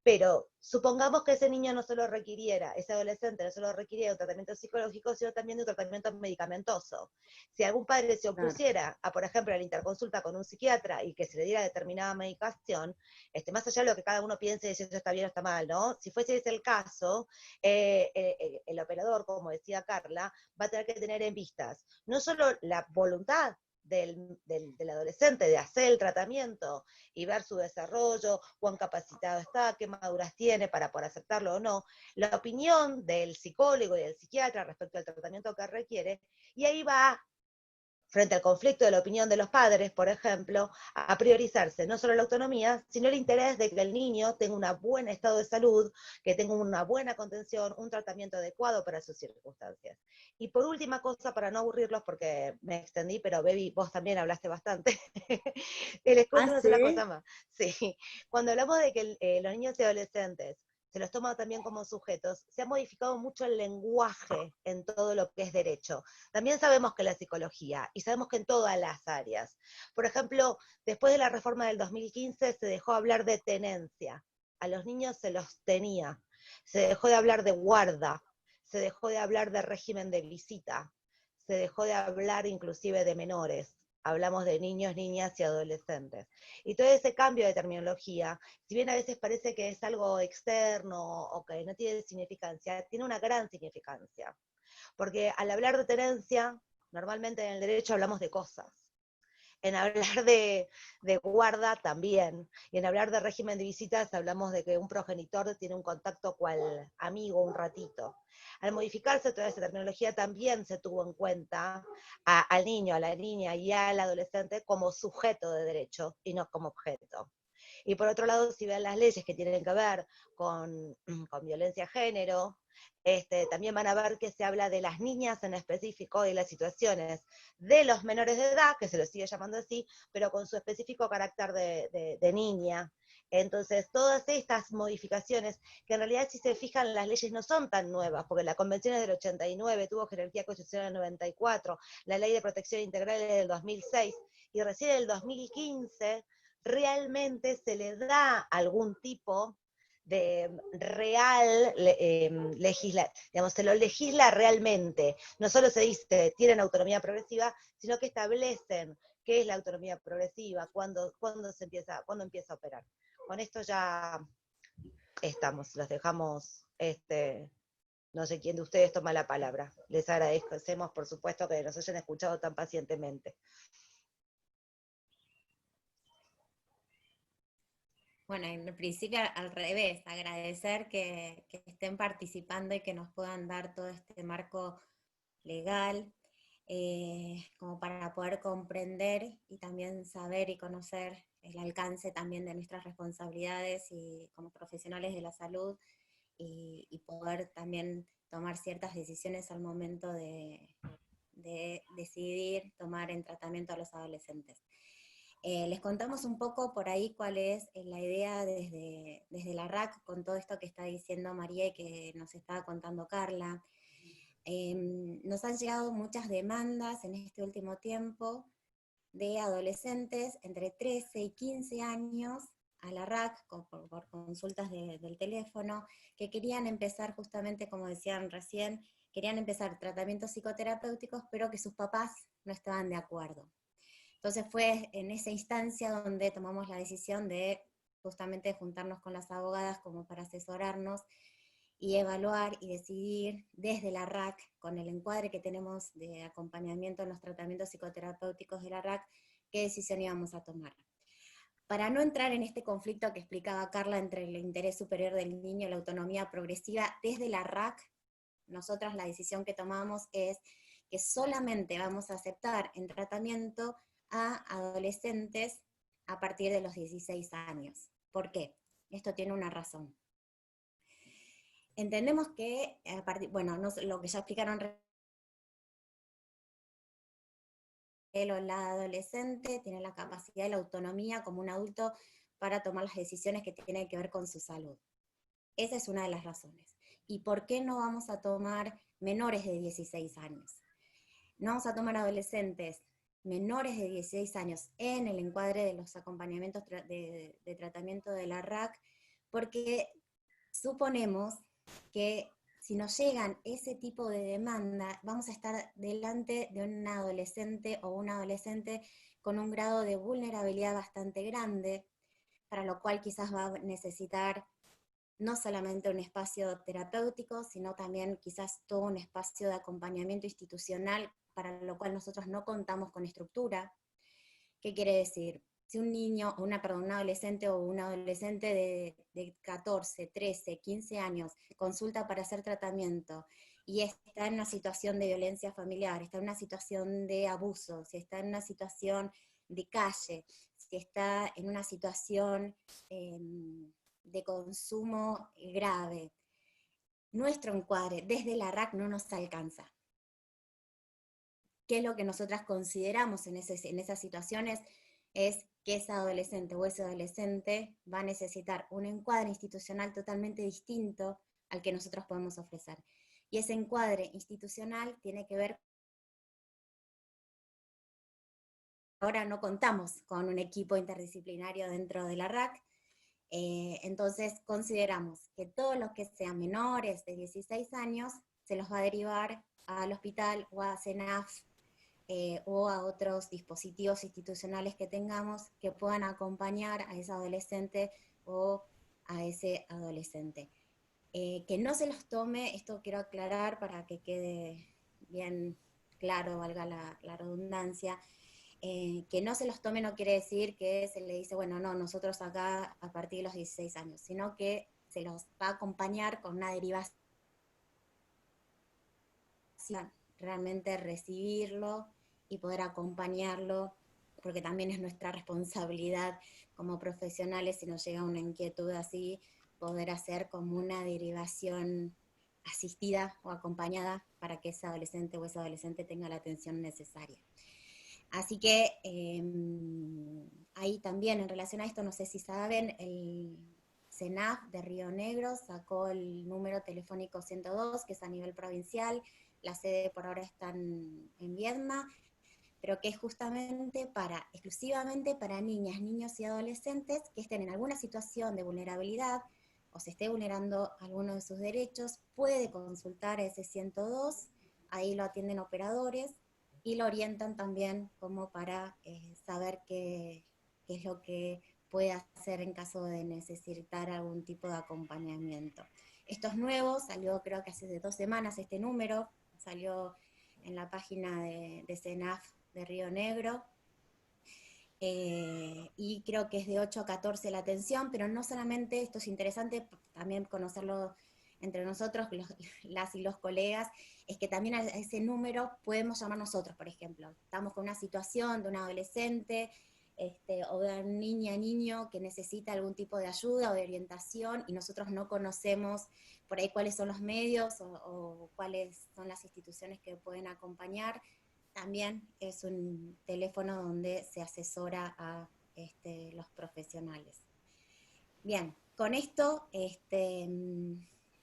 Pero supongamos que ese niño no solo requiriera, ese adolescente no solo requiriera un tratamiento psicológico, sino también de un tratamiento medicamentoso. Si algún padre se opusiera a, por ejemplo, a la interconsulta con un psiquiatra y que se le diera determinada medicación, más allá de lo que cada uno piense de si eso está bien o está mal, ¿no? Si fuese ese el caso, el operador, como decía Carla, va a tener que tener en vistas no solo la voluntad del adolescente de hacer el tratamiento y ver su desarrollo, cuán capacitado está, qué maduras tiene para poder aceptarlo o no, la opinión del psicólogo y del psiquiatra respecto al tratamiento que requiere, y ahí va, frente al conflicto de la opinión de los padres, por ejemplo, a priorizarse no solo la autonomía, sino el interés de que el niño tenga un buen estado de salud, que tenga una buena contención, un tratamiento adecuado para sus circunstancias. Y por última cosa, para no aburrirlos, porque me extendí, pero Bebi, vos también hablaste bastante, les cuento una sola cosa más. Sí. Cuando hablamos de que los niños y adolescentes se los toma también como sujetos, se ha modificado mucho el lenguaje en todo lo que es derecho. También sabemos que la psicología, y sabemos que en todas las áreas. Por ejemplo, después de la reforma del 2015 se dejó hablar de tenencia. A los niños se los tenía. Se dejó de hablar de guarda. Se dejó de hablar de régimen de visita. Se dejó de hablar inclusive de menores. Hablamos de niños, niñas y adolescentes. Y todo ese cambio de terminología, si bien a veces parece que es algo externo o que no tiene significancia, tiene una gran significancia. Porque al hablar de tenencia, normalmente en el derecho hablamos de cosas. En hablar de guarda también, y en hablar de régimen de visitas hablamos de que un progenitor tiene un contacto cual amigo un ratito. Al modificarse toda esa terminología también se tuvo en cuenta al niño, a la niña y al adolescente como sujeto de derecho y no como objeto. Y por otro lado, si ven las leyes que tienen que ver con violencia de género, también van a ver que se habla de las niñas en específico y las situaciones de los menores de edad, que se los sigue llamando así, pero con su específico carácter de niña. Entonces, todas estas modificaciones, que en realidad si se fijan las leyes no son tan nuevas, porque la convención es del 89, tuvo jerarquía constitucional en el 94, la ley de protección integral es del 2006, y recién en el 2015 realmente se le da algún tipo de real digamos, se lo legisla realmente. No solo se dice tienen autonomía progresiva, sino que establecen qué es la autonomía progresiva, cuándo empieza a operar. Con esto ya estamos, los dejamos, no sé quién de ustedes toma la palabra. Les agradecemos, por supuesto, que nos hayan escuchado tan pacientemente. Bueno, en principio al revés, agradecer que estén participando y que nos puedan dar todo este marco legal, como para poder comprender y también saber y conocer el alcance también de nuestras responsabilidades y como profesionales de la salud y poder también tomar ciertas decisiones al momento de decidir tomar en tratamiento a los adolescentes. Les contamos un poco por ahí cuál es la idea desde la RAC con todo esto que está diciendo María y que nos estaba contando Carla. Nos han llegado muchas demandas en este último tiempo de adolescentes entre 13 y 15 años a la RAC por consultas del teléfono, que querían empezar justamente, como decían recién, querían empezar tratamientos psicoterapéuticos, pero que sus papás no estaban de acuerdo. Entonces fue en esa instancia donde tomamos la decisión de justamente juntarnos con las abogadas como para asesorarnos y evaluar y decidir desde la RAC, con el encuadre que tenemos de acompañamiento en los tratamientos psicoterapéuticos de la RAC, qué decisión íbamos a tomar. Para no entrar en este conflicto que explicaba Carla entre el interés superior del niño y la autonomía progresiva, desde la RAC, nosotras la decisión que tomamos es que solamente vamos a aceptar en tratamiento a adolescentes a partir de los 16 años. ¿Por qué? Esto tiene una razón. Entendemos que, lo que ya explicaron la adolescente tiene la capacidad y la autonomía como un adulto para tomar las decisiones que tienen que ver con su salud. Esa es una de las razones. ¿Y por qué no vamos a tomar menores de 16 años? No vamos a tomar adolescentes menores de 16 años en el encuadre de los acompañamientos de tratamiento de la RAC, porque suponemos que si nos llegan ese tipo de demanda, vamos a estar delante de un adolescente o una adolescente con un grado de vulnerabilidad bastante grande, para lo cual quizás va a necesitar no solamente un espacio terapéutico, sino también quizás todo un espacio de acompañamiento institucional, para lo cual nosotros no contamos con estructura. ¿Qué quiere decir? Si un niño, un adolescente o un adolescente de 14, 13, 15 años consulta para hacer tratamiento y está en una situación de violencia familiar, está en una situación de abuso, si está en una situación de calle, si está en una situación de consumo grave, nuestro encuadre desde la RAC no nos alcanza. ¿Qué es lo que nosotras consideramos en esas situaciones? es que esa adolescente o ese adolescente va a necesitar un encuadre institucional totalmente distinto al que nosotros podemos ofrecer. Y ese encuadre institucional tiene que ver. Ahora no contamos con un equipo interdisciplinario dentro de la RAC, entonces consideramos que todos los que sean menores de 16 años se los va a derivar al hospital o a CENAF o a otros dispositivos institucionales que tengamos que puedan acompañar a ese adolescente o a ese adolescente. Que no se los tome, esto quiero aclarar para que quede bien claro, valga la redundancia, que no se los tome no quiere decir que se le dice, bueno, no, nosotros acá a partir de los 16 años, sino que se los va a acompañar con una derivación, realmente recibirlo y poder acompañarlo, porque también es nuestra responsabilidad como profesionales, si nos llega una inquietud así, poder hacer como una derivación asistida o acompañada para que ese adolescente o esa adolescente tenga la atención necesaria. Así que ahí también en relación a esto, no sé si saben, el CENAF de Río Negro sacó el número telefónico 102, que es a nivel provincial, la sede por ahora está en Viedma, pero que es justamente exclusivamente para niñas, niños y adolescentes que estén en alguna situación de vulnerabilidad o se esté vulnerando alguno de sus derechos, puede consultar ese 102, ahí lo atienden operadores, y lo orientan también como para saber qué es lo que puede hacer en caso de necesitar algún tipo de acompañamiento. Esto es nuevo, salió creo que hace 2 semanas este número, salió en la página de CENAF de Río Negro, y creo que es de 8 a 14 la atención, pero no solamente, esto es interesante también conocerlo entre nosotros, las y los colegas, es que también a ese número podemos llamar nosotros, por ejemplo. Estamos con una situación de un adolescente o de una niña, niño que necesita algún tipo de ayuda o de orientación y nosotros no conocemos por ahí cuáles son los medios o cuáles son las instituciones que pueden acompañar. También es un teléfono donde se asesora a los profesionales. Bien, con esto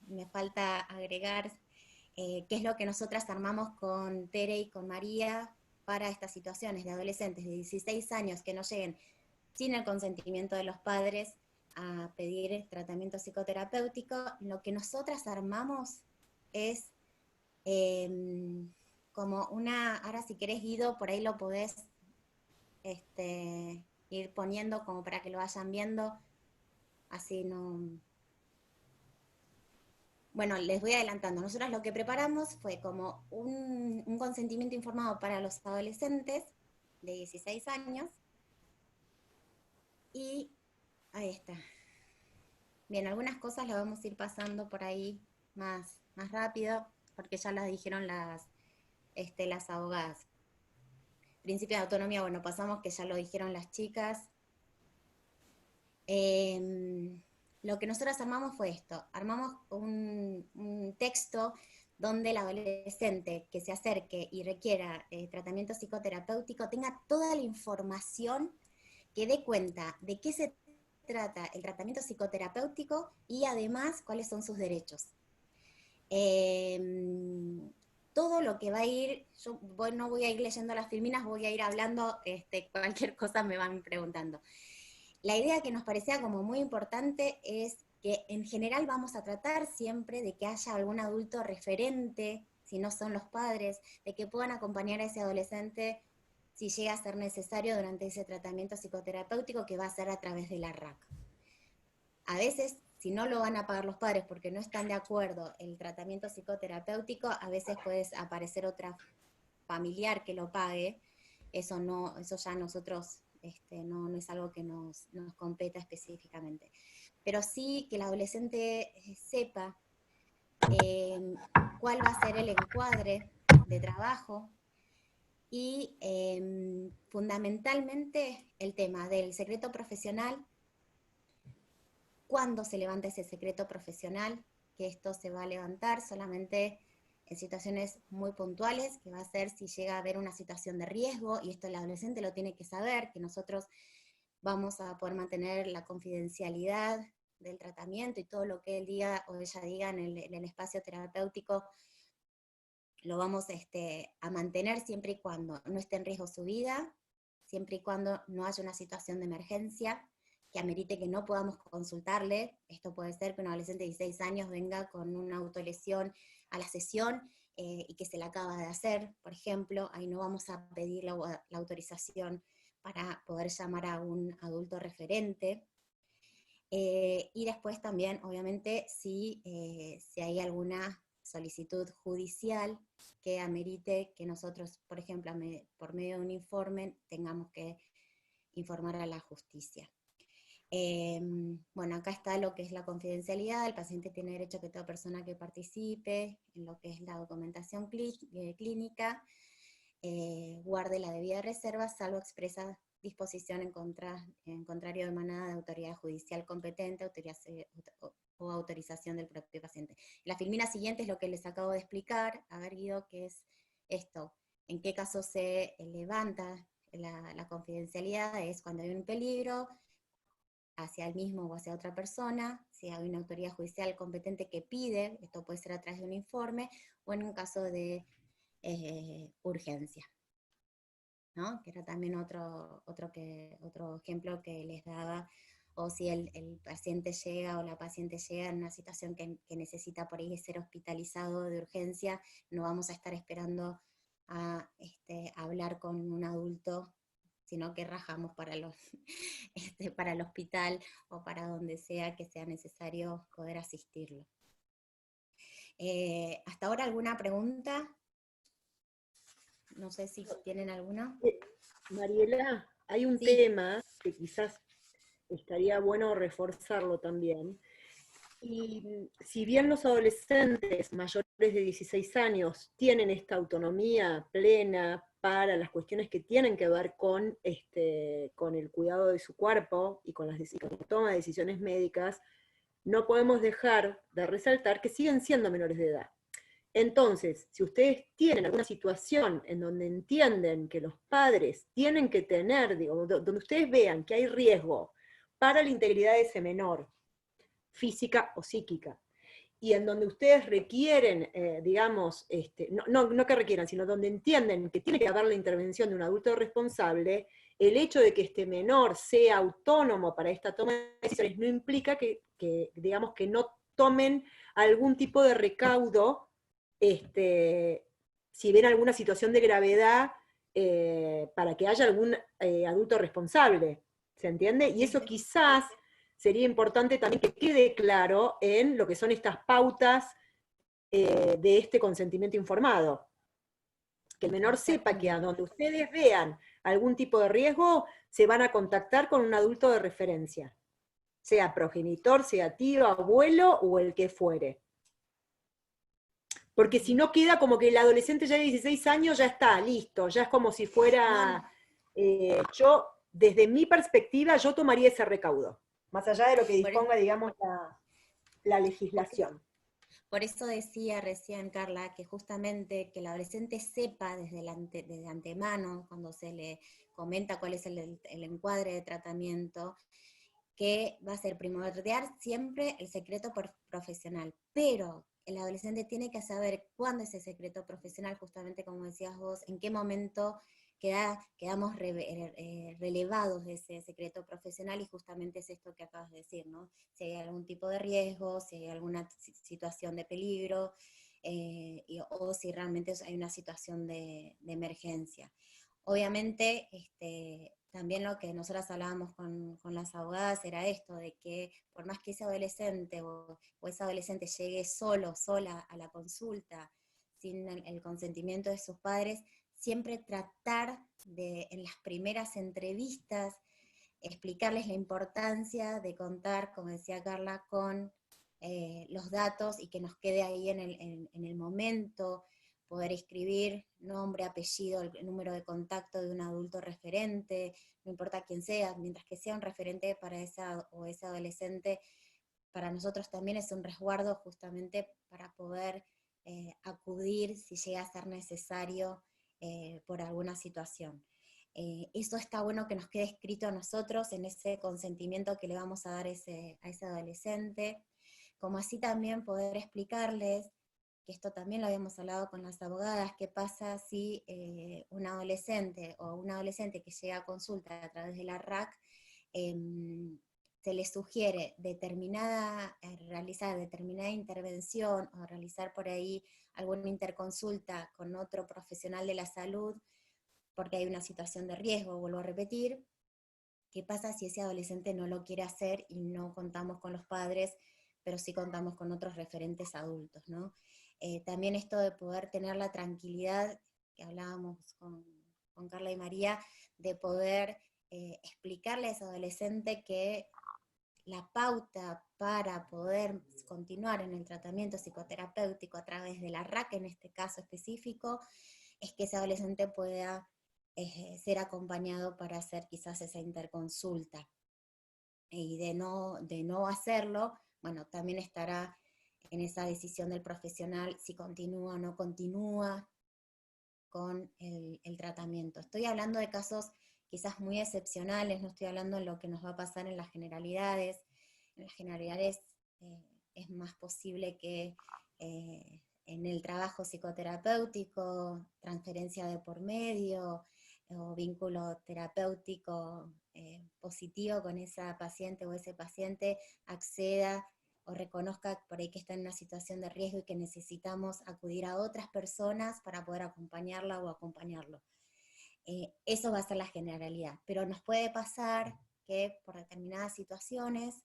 me falta agregar qué es lo que nosotras armamos con Tere y con María para estas situaciones de adolescentes de 16 años que no lleguen sin el consentimiento de los padres a pedir tratamiento psicoterapéutico. Lo que nosotras armamos es como una, ahora si querés Guido, por ahí lo podés ir poniendo como para que lo vayan viendo, así no. Bueno, les voy adelantando. Nosotros lo que preparamos fue como un consentimiento informado para los adolescentes de 16 años. Y ahí está. Bien, algunas cosas las vamos a ir pasando por ahí más rápido, porque ya las dijeron las abogadas. Principio de autonomía, bueno, pasamos que ya lo dijeron las chicas. Lo que nosotros armamos fue esto, armamos un texto donde el adolescente que se acerque y requiera tratamiento psicoterapéutico tenga toda la información que dé cuenta de qué se trata el tratamiento psicoterapéutico y además cuáles son sus derechos. Todo lo que va a ir, yo no voy a ir leyendo las filminas, voy a ir hablando, cualquier cosa me van preguntando. La idea que nos parecía como muy importante es que en general vamos a tratar siempre de que haya algún adulto referente, si no son los padres, de que puedan acompañar a ese adolescente si llega a ser necesario durante ese tratamiento psicoterapéutico que va a ser a través de la RAC. A veces, si no lo van a pagar los padres porque no están de acuerdo el tratamiento psicoterapéutico, a veces puede aparecer otra familiar que lo pague. Eso ya nosotros no es algo que nos competa específicamente. Pero sí que el adolescente sepa cuál va a ser el encuadre de trabajo y fundamentalmente el tema del secreto profesional, cuándo se levanta ese secreto profesional, que esto se va a levantar solamente en situaciones muy puntuales, que va a ser si llega a haber una situación de riesgo, y esto el adolescente lo tiene que saber, que nosotros vamos a poder mantener la confidencialidad del tratamiento y todo lo que él diga o ella diga en el espacio terapéutico lo vamos a mantener siempre y cuando no esté en riesgo su vida, siempre y cuando no haya una situación de emergencia que amerite que no podamos consultarle. Esto puede ser que un adolescente de 16 años venga con una autolesión a la sesión y que se la acaba de hacer, por ejemplo, ahí no vamos a pedir la autorización para poder llamar a un adulto referente. Y después también, obviamente, si hay alguna solicitud judicial que amerite que nosotros, por ejemplo, por medio de un informe, tengamos que informar a la justicia. Bueno, acá está lo que es la confidencialidad. El paciente tiene derecho a que toda persona que participe en lo que es la documentación clínica guarde la debida reserva, salvo expresa disposición en contrario de manada de autoridad judicial competente o autorización del propio paciente. La filmina siguiente es lo que les acabo de explicar, a ver, Guido, que es esto. En qué caso se levanta la confidencialidad, es cuando hay un peligro hacia el mismo o hacia otra persona, si hay una autoridad judicial competente que pide, esto puede ser a través de un informe, o en un caso de urgencia, ¿no? Que era también otro ejemplo que les daba, o si el paciente llega o la paciente llega en una situación que necesita por ahí ser hospitalizado de urgencia, no vamos a estar esperando a hablar con un adulto, sino que rajamos para para el hospital o para donde sea que sea necesario poder asistirlo. ¿Hasta ahora alguna pregunta? No sé si tienen alguna. Mariela, hay un tema que quizás estaría bueno reforzarlo también. Y si bien los adolescentes mayores de 16 años tienen esta autonomía plena para las cuestiones que tienen que ver con el cuidado de su cuerpo y con la toma de decisiones médicas, no podemos dejar de resaltar que siguen siendo menores de edad. Entonces, si ustedes tienen alguna situación en donde entienden que los padres tienen que tener, donde ustedes vean que hay riesgo para la integridad de ese menor, física o psíquica, y en donde ustedes requieren, no que requieran, sino donde entienden que tiene que haber la intervención de un adulto responsable, el hecho de que este menor sea autónomo para esta toma de decisiones no implica que no tomen algún tipo de recaudo, si ven alguna situación de gravedad, para que haya algún adulto responsable, ¿se entiende? Y eso quizás sería importante también que quede claro en lo que son estas pautas de este consentimiento informado. Que el menor sepa que a donde ustedes vean algún tipo de riesgo, se van a contactar con un adulto de referencia, sea progenitor, sea tío, abuelo o el que fuere. Porque si no queda como que el adolescente ya de 16 años ya está, listo, ya es como si fuera... yo, desde mi perspectiva, yo tomaría ese recaudo, más allá de lo que disponga, digamos, la legislación. Por eso decía recién, Carla, que justamente que el adolescente sepa desde antemano, cuando se le comenta cuál es el encuadre de tratamiento, que va a ser primordial siempre el secreto profesional, pero el adolescente tiene que saber cuándo es el secreto profesional, justamente como decías vos, en qué momento quedamos relevados de ese secreto profesional, y justamente es esto que acabas de decir, ¿no? Si hay algún tipo de riesgo, si hay alguna situación de peligro, o si realmente hay una situación de emergencia. Obviamente, también lo que nosotras hablábamos con las abogadas era esto, de que por más que ese adolescente o esa adolescente llegue sola a la consulta, sin el consentimiento de sus padres, siempre tratar de, en las primeras entrevistas, explicarles la importancia de contar, como decía Carla, con los datos, y que nos quede ahí en el momento, poder escribir nombre, apellido, el número de contacto de un adulto referente, no importa quién sea, mientras que sea un referente para esa o ese adolescente, para nosotros también es un resguardo justamente para poder acudir si llega a ser necesario por alguna situación. Eso está bueno que nos quede escrito a nosotros en ese consentimiento que le vamos a dar a ese adolescente, como así también poder explicarles, que esto también lo habíamos hablado con las abogadas, qué pasa si un adolescente o una adolescente que llega a consulta a través de la RAC, se le sugiere realizar determinada intervención o realizar por ahí alguna interconsulta con otro profesional de la salud, porque hay una situación de riesgo, vuelvo a repetir. ¿Qué pasa si ese adolescente no lo quiere hacer y no contamos con los padres, pero sí contamos con otros referentes adultos, ¿no? También esto de poder tener la tranquilidad, que hablábamos con Carla y María, de poder explicarle a ese adolescente que la pauta para poder continuar en el tratamiento psicoterapéutico a través de la RAC, en este caso específico, es que ese adolescente pueda ser acompañado para hacer quizás esa interconsulta. Y de no hacerlo, bueno, también estará en esa decisión del profesional si continúa o no continúa con el tratamiento. Estoy hablando de casos quizás muy excepcionales, no estoy hablando de lo que nos va a pasar en las generalidades. En las generalidades es más posible que en el trabajo psicoterapéutico, transferencia de por medio, o vínculo terapéutico positivo con esa paciente o ese paciente, acceda o reconozca por ahí que está en una situación de riesgo y que necesitamos acudir a otras personas para poder acompañarla o acompañarlo. Eso va a ser la generalidad, pero nos puede pasar que por determinadas situaciones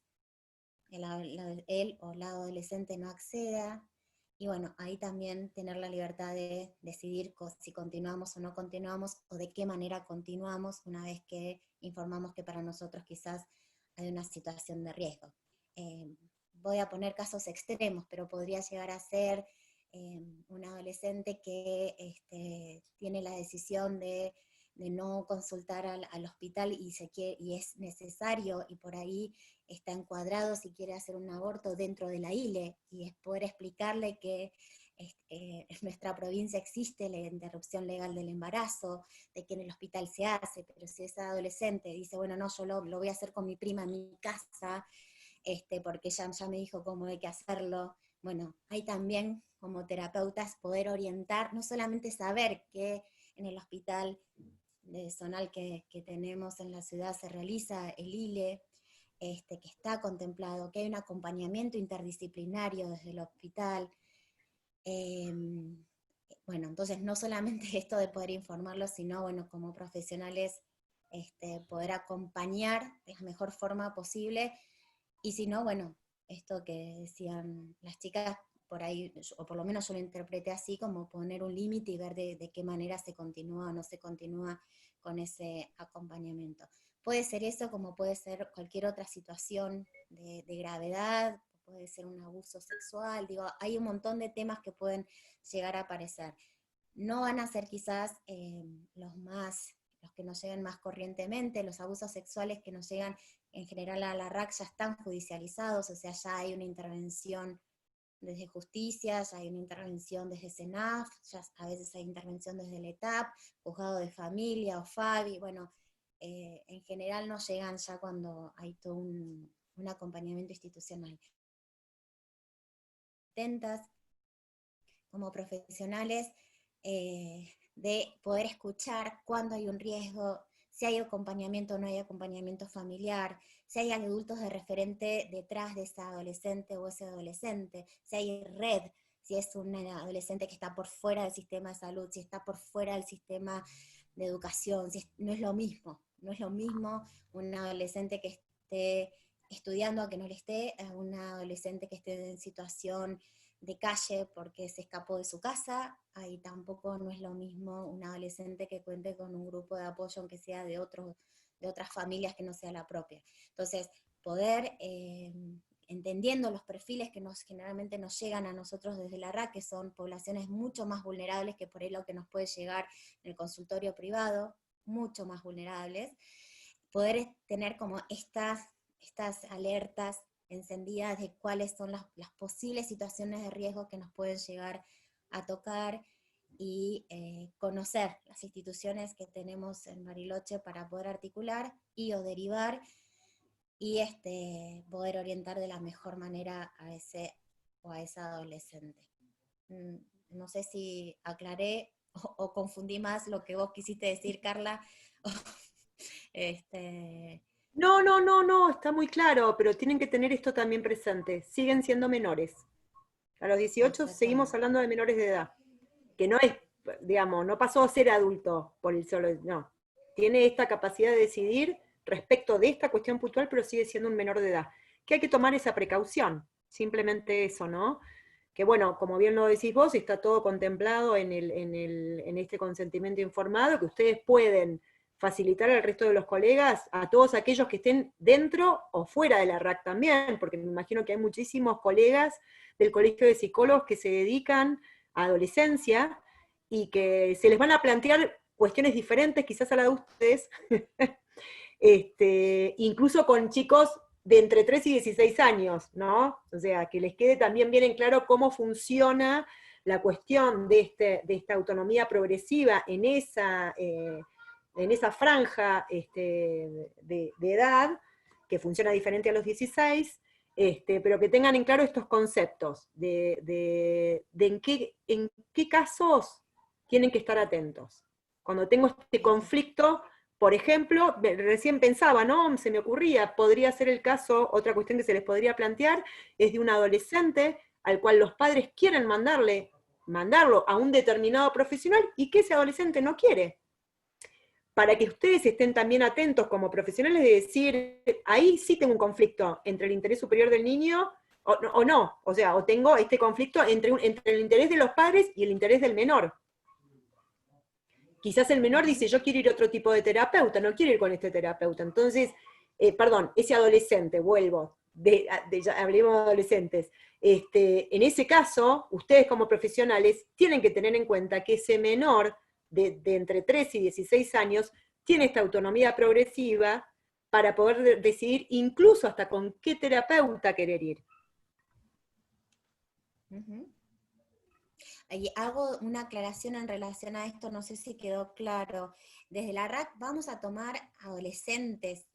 él o la adolescente no acceda, y bueno, ahí también tener la libertad de decidir si continuamos o no continuamos, o de qué manera continuamos una vez que informamos que para nosotros quizás hay una situación de riesgo. Voy a poner casos extremos, pero podría llegar a ser un adolescente que tiene la decisión de no consultar al hospital y es necesario, y por ahí está encuadrado si quiere hacer un aborto dentro de la ILE, y es poder explicarle que en nuestra provincia existe la interrupción legal del embarazo, de que en el hospital se hace, pero si ese adolescente dice, bueno, no, yo lo voy a hacer con mi prima en mi casa, porque ya me dijo cómo hay que hacerlo. Bueno, hay también como terapeutas poder orientar, no solamente saber que en el hospital zonal que tenemos en la ciudad se realiza el ILE, que está contemplado, que hay un acompañamiento interdisciplinario desde el hospital. Bueno, entonces no solamente esto de poder informarlos, sino, bueno, como profesionales, poder acompañar de la mejor forma posible, y si no, bueno, esto que decían las chicas, por ahí, o por lo menos yo lo interpreté así, como poner un límite y ver de qué manera se continúa o no se continúa con ese acompañamiento. Puede ser eso, como puede ser cualquier otra situación de gravedad, puede ser un abuso sexual, digo, hay un montón de temas que pueden llegar a aparecer. No van a ser quizás los que nos llegan más corrientemente. Los abusos sexuales que nos llegan en general a la RAC ya están judicializados, o sea, ya hay una intervención desde justicia, ya hay una intervención desde SENAF, ya a veces hay intervención desde el ETAP, juzgado de familia o FABI, bueno, en general no llegan ya cuando hay todo un acompañamiento institucional. Intentas, como profesionales, de poder escuchar cuándo hay un riesgo, si hay acompañamiento o no hay acompañamiento familiar, si hay adultos de referente detrás de esa adolescente o ese adolescente, si hay red, si es un adolescente que está por fuera del sistema de salud, si está por fuera del sistema de educación, no es lo mismo un adolescente que esté estudiando a que no le esté, a un adolescente que esté en situación de calle porque se escapó de su casa. Ahí tampoco no es lo mismo un adolescente que cuente con un grupo de apoyo, aunque sea de otras familias que no sea la propia. Entonces, poder, entendiendo los perfiles que generalmente nos llegan a nosotros desde la RAC, que son poblaciones mucho más vulnerables que por ahí lo que nos puede llegar en el consultorio privado, mucho más vulnerables, poder tener como estas alertas encendidas de cuáles son las posibles situaciones de riesgo que nos pueden llegar a tocar y conocer las instituciones que tenemos en Bariloche para poder articular y o derivar y poder orientar de la mejor manera a ese o a esa adolescente. No sé si aclaré o confundí más lo que vos quisiste decir, Carla. No, está muy claro, pero tienen que tener esto también presente. Siguen siendo menores. A los 18 seguimos hablando de menores de edad, que no es, digamos, no pasó a ser adulto por el solo, no. Tiene esta capacidad de decidir respecto de esta cuestión puntual, pero sigue siendo un menor de edad. Que hay que tomar esa precaución, simplemente eso, ¿no? Que bueno, como bien lo decís vos, está todo contemplado en este consentimiento informado, que ustedes pueden facilitar al resto de los colegas, a todos aquellos que estén dentro o fuera de la RAC también, porque me imagino que hay muchísimos colegas del Colegio de Psicólogos que se dedican a adolescencia y que se les van a plantear cuestiones diferentes quizás a la de ustedes, incluso con chicos de entre 3 y 16 años, ¿no? O sea, que les quede también bien en claro cómo funciona la cuestión de esta autonomía progresiva en esa franja de edad, que funciona diferente a los 16, pero que tengan en claro estos conceptos de en qué casos tienen que estar atentos. Cuando tengo este conflicto, por ejemplo, recién pensaba, ¿no? Se me ocurría, podría ser el caso, otra cuestión que se les podría plantear, es de un adolescente al cual los padres quieren mandarlo a un determinado profesional y que ese adolescente no quiere. Para que ustedes estén también atentos como profesionales de decir, ahí sí tengo un conflicto entre el interés superior del niño o no, o sea, o tengo este conflicto entre el interés de los padres y el interés del menor. Quizás el menor dice, yo quiero ir a otro tipo de terapeuta, no quiero ir con este terapeuta. Entonces, ese adolescente, vuelvo, ya hablemos de adolescentes, en ese caso, ustedes como profesionales tienen que tener en cuenta que ese menor de entre 3 y 16 años tiene esta autonomía progresiva para poder decidir incluso hasta con qué terapeuta querer ir. Y hago una aclaración en relación a esto, no sé si quedó claro. Desde la RAC vamos a tomar adolescentes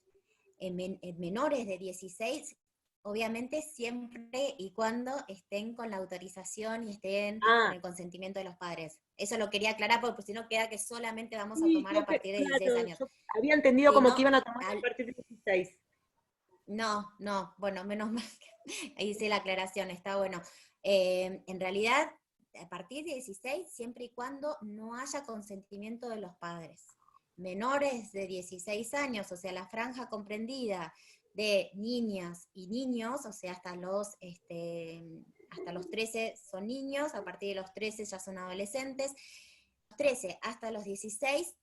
menores de 16, obviamente siempre y cuando estén con la autorización y estén con el consentimiento de los padres. Eso lo quería aclarar porque si no queda que solamente vamos a tomar a partir de 16 años. Yo había entendido como que iban a tomar a partir de 16. No, bueno, menos mal que ahí hice la aclaración, está bueno. En realidad, a partir de 16, siempre y cuando no haya consentimiento de los padres. Menores de 16 años, o sea, la franja comprendida de niñas y niños, o sea, hasta los 13 son niños, a partir de los 13 ya son adolescentes, los 13 hasta los 16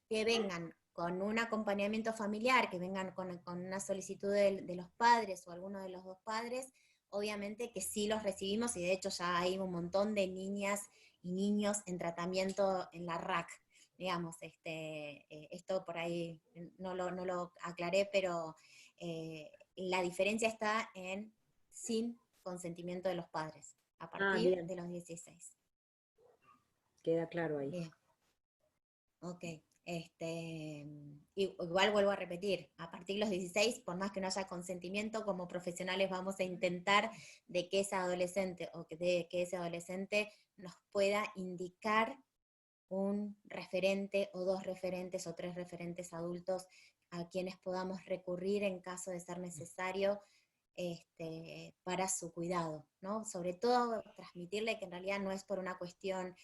que vengan con un acompañamiento familiar, que vengan con una solicitud de los padres o alguno de los dos padres, obviamente que sí los recibimos y de hecho ya hay un montón de niñas y niños en tratamiento en la RAC, digamos, esto por ahí no lo aclaré, pero la diferencia está en sin consentimiento de los padres, a partir de los 16. Queda claro ahí. Bien. Ok. Igual vuelvo a repetir, a partir de los 16, por más que no haya consentimiento, como profesionales vamos a intentar de que esa adolescente o de que ese adolescente nos pueda indicar un referente o dos referentes o tres referentes adultos a quienes podamos recurrir en caso de ser necesario para su cuidado, ¿no? Sobre todo transmitirle que en realidad no es por una cuestión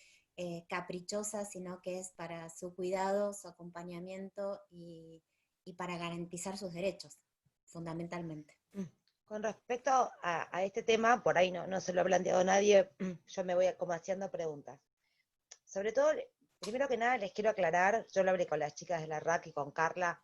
caprichosa, sino que es para su cuidado, su acompañamiento y para garantizar sus derechos, fundamentalmente. Con respecto a este tema, por ahí no se lo ha planteado nadie, yo me voy como haciendo preguntas. Sobre todo, primero que nada les quiero aclarar, yo lo hablé con las chicas de la RAC y con Carla,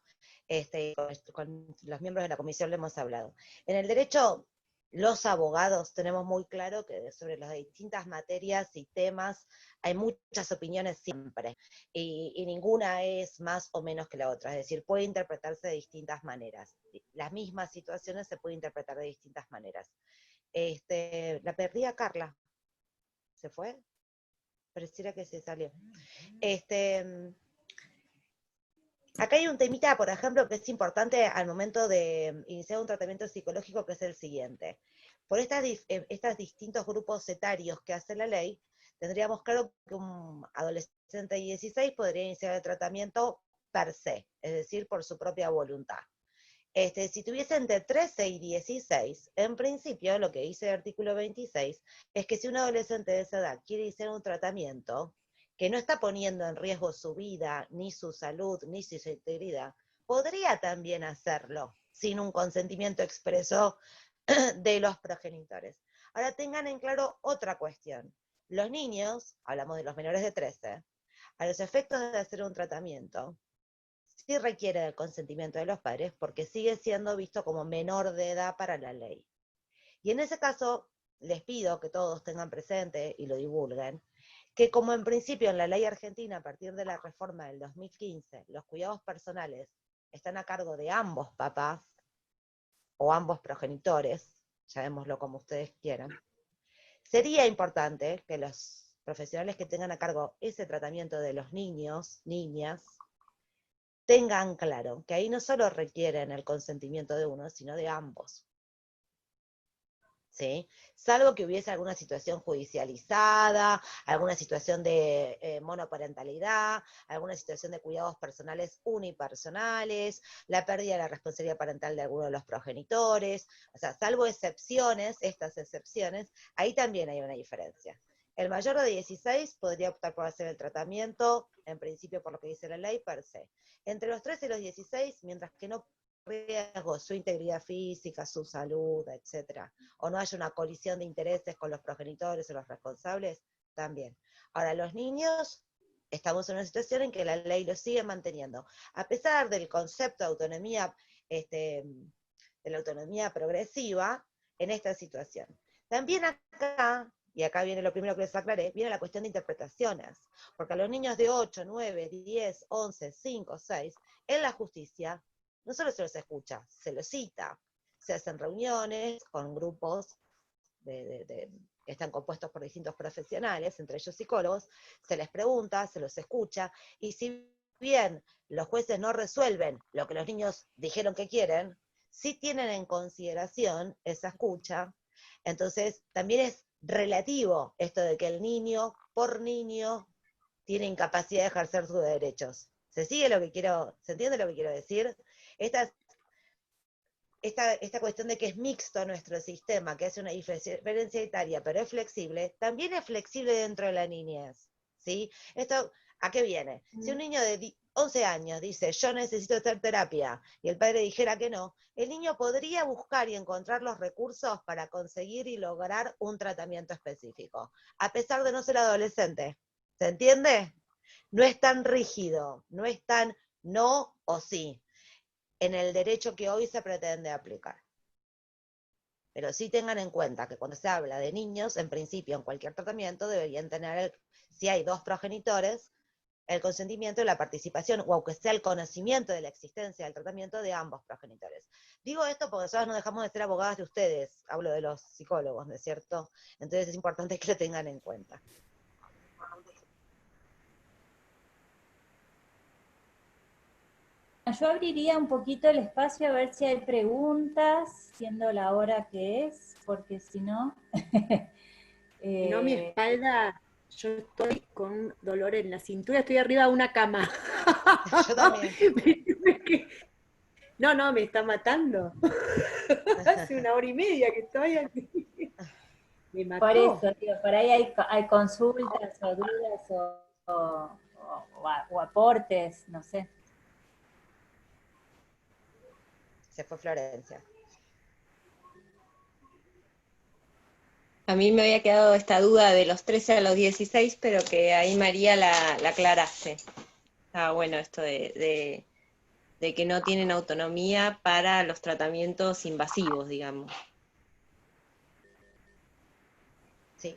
con los miembros de la comisión le hemos hablado. En el derecho, los abogados tenemos muy claro que sobre las distintas materias y temas hay muchas opiniones siempre, y ninguna es más o menos que la otra, es decir, puede interpretarse de distintas maneras. Las mismas situaciones se pueden interpretar de distintas maneras. La perdí a Carla. ¿Se fue? pareciera que se salió. Acá hay un temita, por ejemplo, que es importante al momento de iniciar un tratamiento psicológico, que es el siguiente. Por estos distintos grupos etarios que hace la ley, tendríamos claro que un adolescente de 16 podría iniciar el tratamiento per se, es decir, por su propia voluntad. Si tuviese entre 13 y 16, en principio, lo que dice el artículo 26, es que si un adolescente de esa edad quiere iniciar un tratamiento que no está poniendo en riesgo su vida, ni su salud, ni su integridad, podría también hacerlo sin un consentimiento expreso de los progenitores. Ahora tengan en claro otra cuestión. Los niños, hablamos de los menores de 13, a los efectos de hacer un tratamiento, sí requiere del consentimiento de los padres porque sigue siendo visto como menor de edad para la ley. Y en ese caso, les pido que todos tengan presente y lo divulguen, que como en principio en la ley argentina, a partir de la reforma del 2015, los cuidados personales están a cargo de ambos papás o ambos progenitores, llamémoslo como ustedes quieran, sería importante que los profesionales que tengan a cargo ese tratamiento de los niños, niñas, tengan claro que ahí no solo requieren el consentimiento de uno, sino de ambos. ¿Sí? Salvo que hubiese alguna situación judicializada, alguna situación de monoparentalidad, alguna situación de cuidados personales unipersonales, la pérdida de la responsabilidad parental de alguno de los progenitores, o sea, salvo excepciones, estas excepciones, ahí también hay una diferencia. El mayor de 16 podría optar por hacer el tratamiento, en principio por lo que dice la ley, per se. Entre los 13 y los 16, mientras que no riesgo su integridad física, su salud, etcétera, o no haya una colisión de intereses con los progenitores o los responsables, también. Ahora, los niños, estamos en una situación en que la ley los sigue manteniendo. A pesar del concepto de autonomía, de la autonomía progresiva, en esta situación. También acá, y acá viene lo primero que les aclaré, viene la cuestión de interpretaciones, porque a los niños de 8, 9, 10, 11, 5, 6, en la justicia, no solo se los escucha, se los cita, se hacen reuniones con grupos que están compuestos por distintos profesionales, entre ellos psicólogos, se les pregunta, se los escucha, y si bien los jueces no resuelven lo que los niños dijeron que quieren, sí tienen en consideración esa escucha. Entonces también es relativo esto de que el niño, por niño, tiene incapacidad de ejercer sus derechos. ¿Se entiende lo que quiero decir? Esta cuestión de que es mixto nuestro sistema, que hace una diferencia etaria, pero es flexible, también es flexible dentro de la niñez, ¿sí? Esto, ¿a qué viene? Si un niño de 11 años dice, yo necesito hacer terapia, y el padre dijera que no, el niño podría buscar y encontrar los recursos para conseguir y lograr un tratamiento específico, a pesar de no ser adolescente. ¿Se entiende? No es tan rígido, no es tan no o sí, en el derecho que hoy se pretende aplicar. Pero sí tengan en cuenta que cuando se habla de niños, en principio, en cualquier tratamiento, deberían tener, si hay dos progenitores, el consentimiento y la participación, o aunque sea el conocimiento de la existencia del tratamiento de ambos progenitores. Digo esto porque nosotros no dejamos de ser abogadas de ustedes, hablo de los psicólogos, ¿no es cierto? Entonces es importante que lo tengan en cuenta. Yo abriría un poquito el espacio a ver si hay preguntas, siendo la hora que es, porque si no... Si no, mi espalda, yo estoy con un dolor en la cintura, estoy arriba de una cama. Yo también. No, me está matando. Hace 1 hora y media que estoy aquí. Me mató. Por eso, digo, por ahí hay consultas o dudas o aportes, no sé. Se fue Florencia. A mí me había quedado esta duda de los 13 a los 16, pero que ahí María la aclaraste. Estaba bueno esto de que no tienen autonomía para los tratamientos invasivos, digamos. Sí.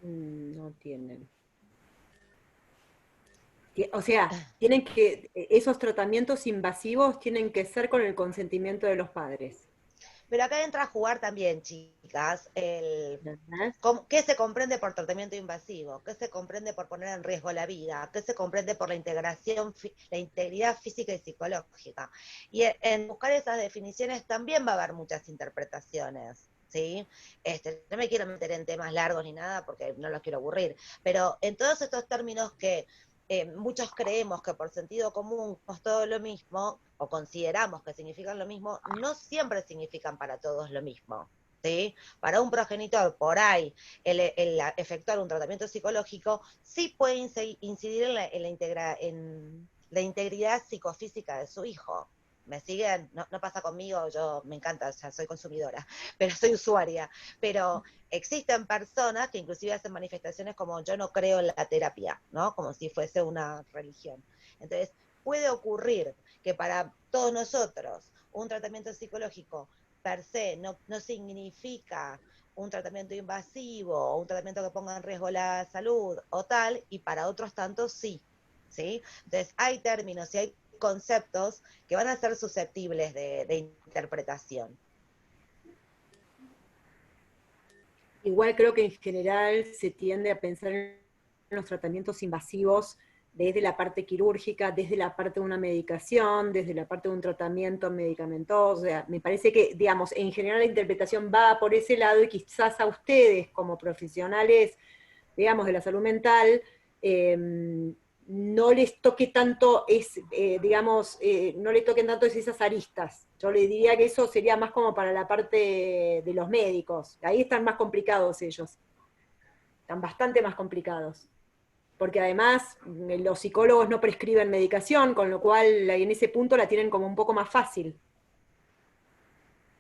No tienen. O sea, esos tratamientos invasivos tienen que ser con el consentimiento de los padres. Pero acá entra a jugar también, chicas, qué se comprende por tratamiento invasivo, qué se comprende por poner en riesgo la vida, qué se comprende por la integración, la integridad física y psicológica. Y en buscar esas definiciones también va a haber muchas interpretaciones. ¿Sí? No me quiero meter en temas largos ni nada porque no los quiero aburrir, pero en todos estos términos que muchos creemos que por sentido común es todo lo mismo, o consideramos que significan lo mismo, no siempre significan para todos lo mismo. ¿Sí? Para un progenitor, por ahí, el efectuar un tratamiento psicológico sí puede incidir en la integridad psicofísica de su hijo. ¿Me siguen? No pasa conmigo, yo me encanta, ya soy consumidora, pero soy usuaria. Pero existen personas que inclusive hacen manifestaciones como yo no creo en la terapia, ¿no? Como si fuese una religión. Entonces, puede ocurrir que para todos nosotros un tratamiento psicológico per se no significa un tratamiento invasivo o un tratamiento que ponga en riesgo la salud o tal, y para otros tantos sí. ¿Sí? Entonces, hay términos y hay conceptos que van a ser susceptibles de interpretación. Igual creo que en general se tiende a pensar en los tratamientos invasivos desde la parte quirúrgica, desde la parte de una medicación, desde la parte de un tratamiento medicamentoso. O sea, me parece que, digamos, en general la interpretación va por ese lado y quizás a ustedes como profesionales, digamos, de la salud mental, no les toque tanto, no les toquen tanto esas aristas. Yo le diría que eso sería más como para la parte de los médicos. Ahí están más complicados ellos. Están bastante más complicados. Porque además los psicólogos no prescriben medicación, con lo cual en ese punto la tienen como un poco más fácil.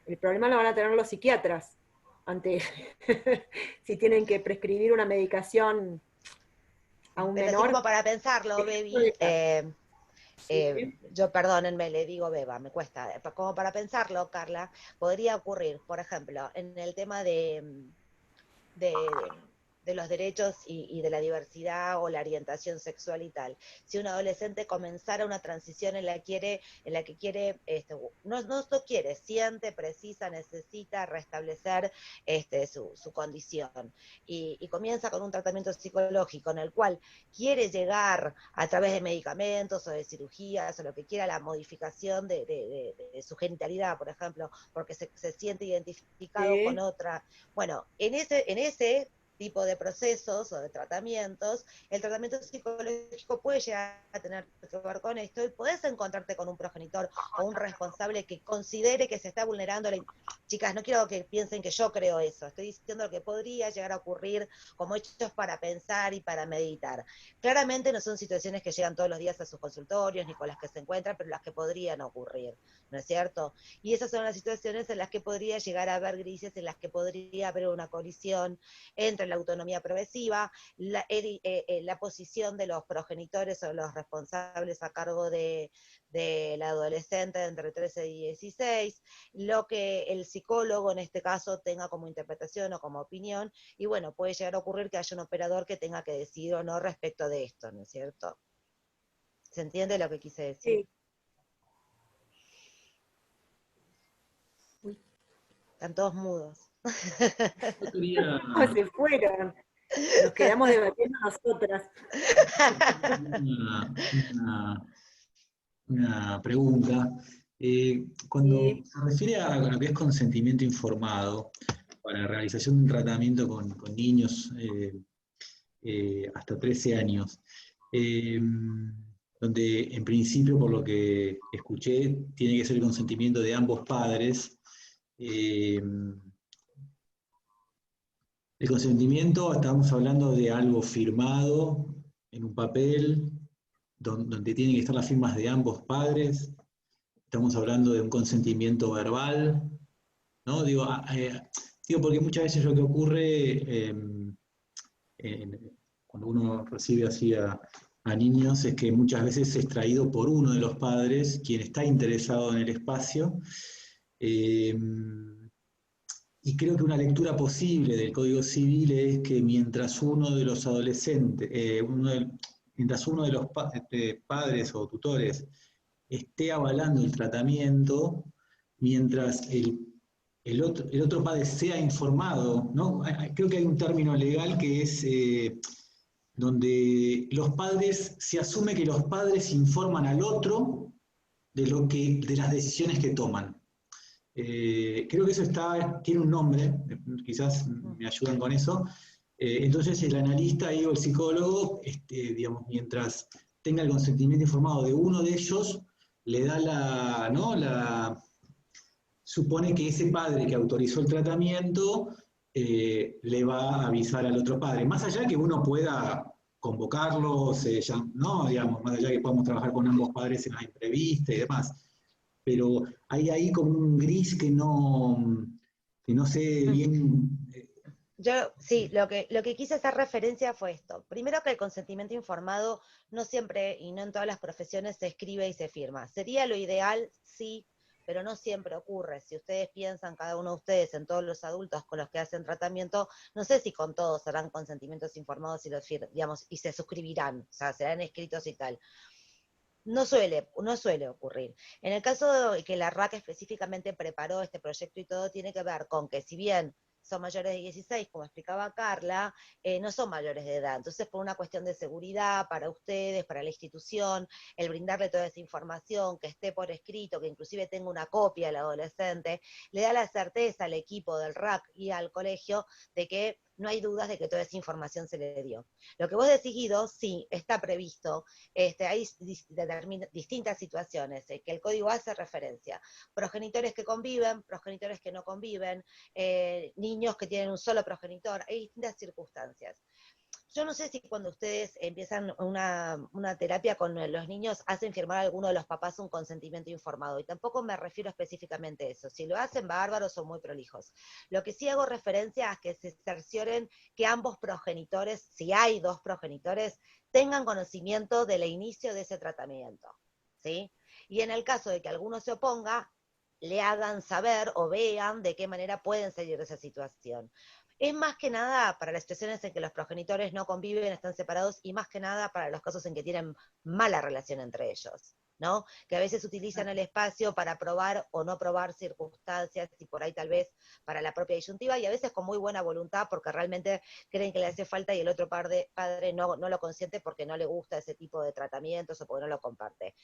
El problema lo van a tener los psiquiatras, si tienen que prescribir una medicación a un menor. Como para pensarlo, baby, yo perdónenme, le digo beba, me cuesta, como para pensarlo, Carla, podría ocurrir, por ejemplo, en el tema de los derechos y de la diversidad o la orientación sexual y tal. Si un adolescente comenzara una transición en la que quiere, siente, precisa, necesita restablecer su condición y comienza con un tratamiento psicológico en el cual quiere llegar a través de medicamentos o de cirugías o lo que quiera, la modificación de su genitalidad, por ejemplo, porque se siente identificado con otra. Bueno, en ese tipo de procesos o de tratamientos, el tratamiento psicológico puede llegar a tener que ver con esto y podés encontrarte con un progenitor o un responsable que considere que se está vulnerando Chicas, no quiero que piensen que yo creo eso, estoy diciendo lo que podría llegar a ocurrir como hechos para pensar y para meditar. Claramente no son situaciones que llegan todos los días a sus consultorios ni con las que se encuentran, pero las que podrían ocurrir, ¿no es cierto? Y esas son las situaciones en las que podría llegar a haber grises, en las que podría haber una colisión entre la autonomía progresiva, la posición de los progenitores o los responsables a cargo del adolescente de entre 13 y 16, lo que el psicólogo en este caso tenga como interpretación o como opinión, y bueno, puede llegar a ocurrir que haya un operador que tenga que decidir o no respecto de esto, ¿no es cierto? ¿Se entiende lo que quise decir? Sí. Están todos mudos. No, se fueron. Nos quedamos debatiendo nosotras. Una pregunta. Cuando se refiere a lo que es consentimiento informado para la realización de un tratamiento con niños hasta 13 años, donde en principio, por lo que escuché, tiene que ser el consentimiento de ambos padres. El consentimiento, estamos hablando de algo firmado en un papel, donde tienen que estar las firmas de ambos padres. Estamos hablando de un consentimiento verbal, ¿no? Digo porque muchas veces lo que ocurre cuando uno recibe así a niños es que muchas veces es traído por uno de los padres, quien está interesado en el espacio, y creo que una lectura posible del Código Civil es que mientras uno de los adolescentes, mientras uno de los padres o tutores esté avalando el tratamiento, mientras el otro padre sea informado, ¿no? Creo que hay un término legal que es donde los padres, se asume que los padres informan al otro de las decisiones que toman. Creo que eso tiene un nombre, quizás me ayudan con eso. Entonces el analista o el psicólogo, digamos, mientras tenga el consentimiento informado de uno de ellos, le da supone que ese padre que autorizó el tratamiento le va a avisar al otro padre, más allá que uno pueda convocarlos, ¿no? Digamos, más allá que podamos trabajar con ambos padres en la entrevista y demás, pero hay ahí como un gris que no sé bien. Yo, sí, lo que quise hacer referencia fue esto. Primero, que el consentimiento informado no siempre y no en todas las profesiones se escribe y se firma. Sería lo ideal, sí, pero no siempre ocurre. Si ustedes piensan, cada uno de ustedes, en todos los adultos con los que hacen tratamiento, no sé si con todos harán consentimientos informados y digamos, y se suscribirán, o sea, serán escritos y tal. No suele ocurrir. En el caso de que la RAC específicamente preparó este proyecto y todo, tiene que ver con que, si bien son mayores de 16, como explicaba Carla, no son mayores de edad. Entonces, por una cuestión de seguridad para ustedes, para la institución, el brindarle toda esa información, que esté por escrito, que inclusive tenga una copia al adolescente, le da la certeza al equipo del RAC y al colegio de que no hay dudas de que toda esa información se le dio. Lo que vos decís, Guido, sí, está previsto. Hay distintas situaciones que el código hace referencia. Progenitores que conviven, progenitores que no conviven, niños que tienen un solo progenitor, hay distintas circunstancias. Yo no sé si cuando ustedes empiezan una terapia con los niños hacen firmar a alguno de los papás un consentimiento informado, y tampoco me refiero específicamente a eso. Si lo hacen, bárbaros, son muy prolijos. Lo que sí hago referencia es que se cercioren que ambos progenitores, si hay dos progenitores, tengan conocimiento del inicio de ese tratamiento, ¿sí? Y en el caso de que alguno se oponga, le hagan saber o vean de qué manera pueden salir de esa situación. Es más que nada para las situaciones en que los progenitores no conviven, están separados, y más que nada para los casos en que tienen mala relación entre ellos, ¿no? Que a veces utilizan el espacio para probar o no probar circunstancias, y por ahí tal vez para la propia disyuntiva, y a veces con muy buena voluntad porque realmente creen que le hace falta y el otro padre no lo consiente porque no le gusta ese tipo de tratamientos o porque no lo comparte.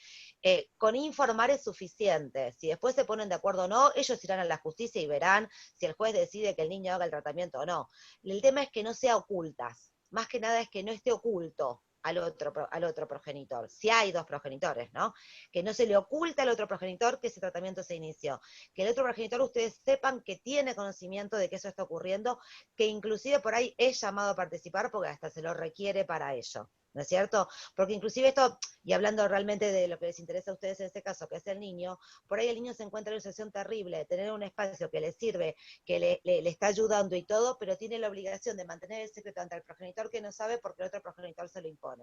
Con informar es suficiente. Si después se ponen de acuerdo o no, ellos irán a la justicia y verán si el juez decide que el niño haga el tratamiento o no. El tema es que no sea ocultas. Más que nada es que no esté oculto al otro progenitor, si hay dos progenitores, ¿no? Que no se le oculta al otro progenitor que ese tratamiento se inició. Que el otro progenitor, ustedes sepan que tiene conocimiento de que eso está ocurriendo, que inclusive por ahí es llamado a participar porque hasta se lo requiere para ello, ¿no es cierto? Porque inclusive esto, y hablando realmente de lo que les interesa a ustedes en este caso, que es el niño, por ahí el niño se encuentra en una situación terrible, de tener un espacio que le sirve, que le está ayudando y todo, pero tiene la obligación de mantener el secreto ante el progenitor que no sabe porque el otro progenitor se lo impone.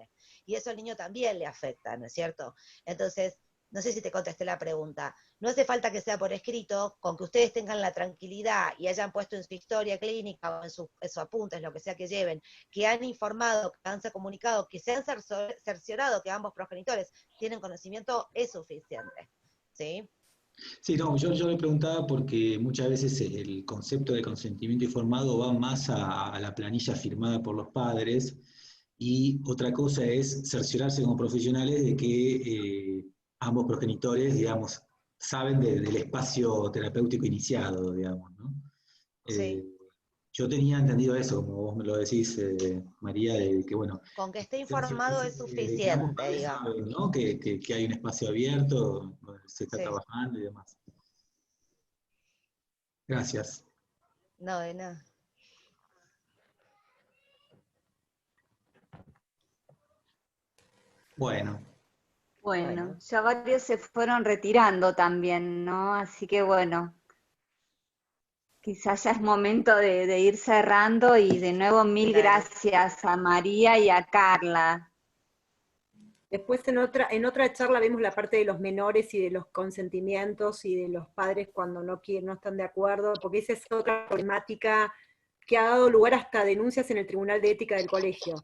Y eso al niño también le afecta, ¿no es cierto? Entonces, no sé si te contesté la pregunta. No hace falta que sea por escrito, con que ustedes tengan la tranquilidad y hayan puesto en su historia clínica o en sus apuntes, lo que sea que lleven, que han informado, que han comunicado, que se han cerciorado que ambos progenitores tienen conocimiento, es suficiente. ¿Sí? Sí, no, yo le preguntaba porque muchas veces el concepto de consentimiento informado va más a la planilla firmada por los padres, y otra cosa es cerciorarse como profesionales de que ambos progenitores, digamos, saben del espacio terapéutico iniciado, digamos, ¿no? Sí. Yo tenía entendido eso, como vos me lo decís, María, de que, bueno, con que esté informado es de que ambos suficiente, padres digamos. saben, ¿no? Que hay un espacio abierto donde se está Sí. trabajando y demás. Gracias. No, de nada. Bueno, Bueno, ya varios se fueron retirando también, ¿no? Así que bueno, quizás ya es momento de ir cerrando, y de nuevo mil Dale. gracias a María y a Carla. Después en otra charla vemos la parte de los menores y de los consentimientos y de los padres cuando no están de acuerdo, porque esa es otra problemática que ha dado lugar hasta a denuncias en el Tribunal de Ética del colegio.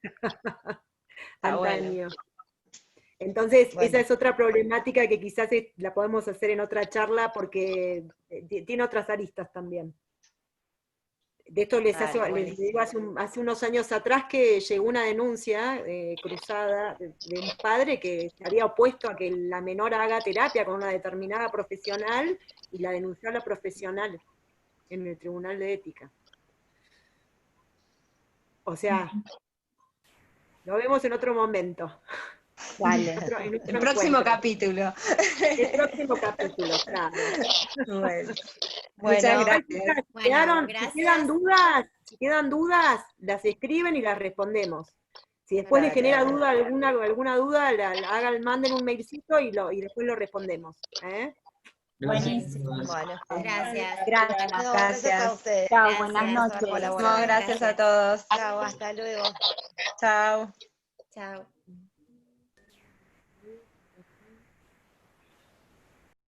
Está Antaño. bueno. Entonces, Bueno. esa es otra problemática que quizás la podemos hacer en otra charla porque tiene otras aristas también. De esto les digo, hace unos años atrás que llegó una denuncia cruzada de un padre que se había opuesto a que la menor haga terapia con una determinada profesional y la denunció a la profesional en el Tribunal de Ética. O sea, lo vemos en otro momento. Dale. El próximo capítulo. El próximo capítulo, claro. Bueno, Bueno, muchas gracias. Bueno, Si gracias. quedan dudas, las escriben y las respondemos. Si después les genera Gracias. duda, alguna duda, manden un mailcito y después lo respondemos. ¿Eh? Buenísimo. Bueno, Gracias. Gracias. no, gracias a ustedes. Chao, Gracias. buenas por noches. colaborar. No, gracias a todos. Chao, hasta luego. Chao. Chao.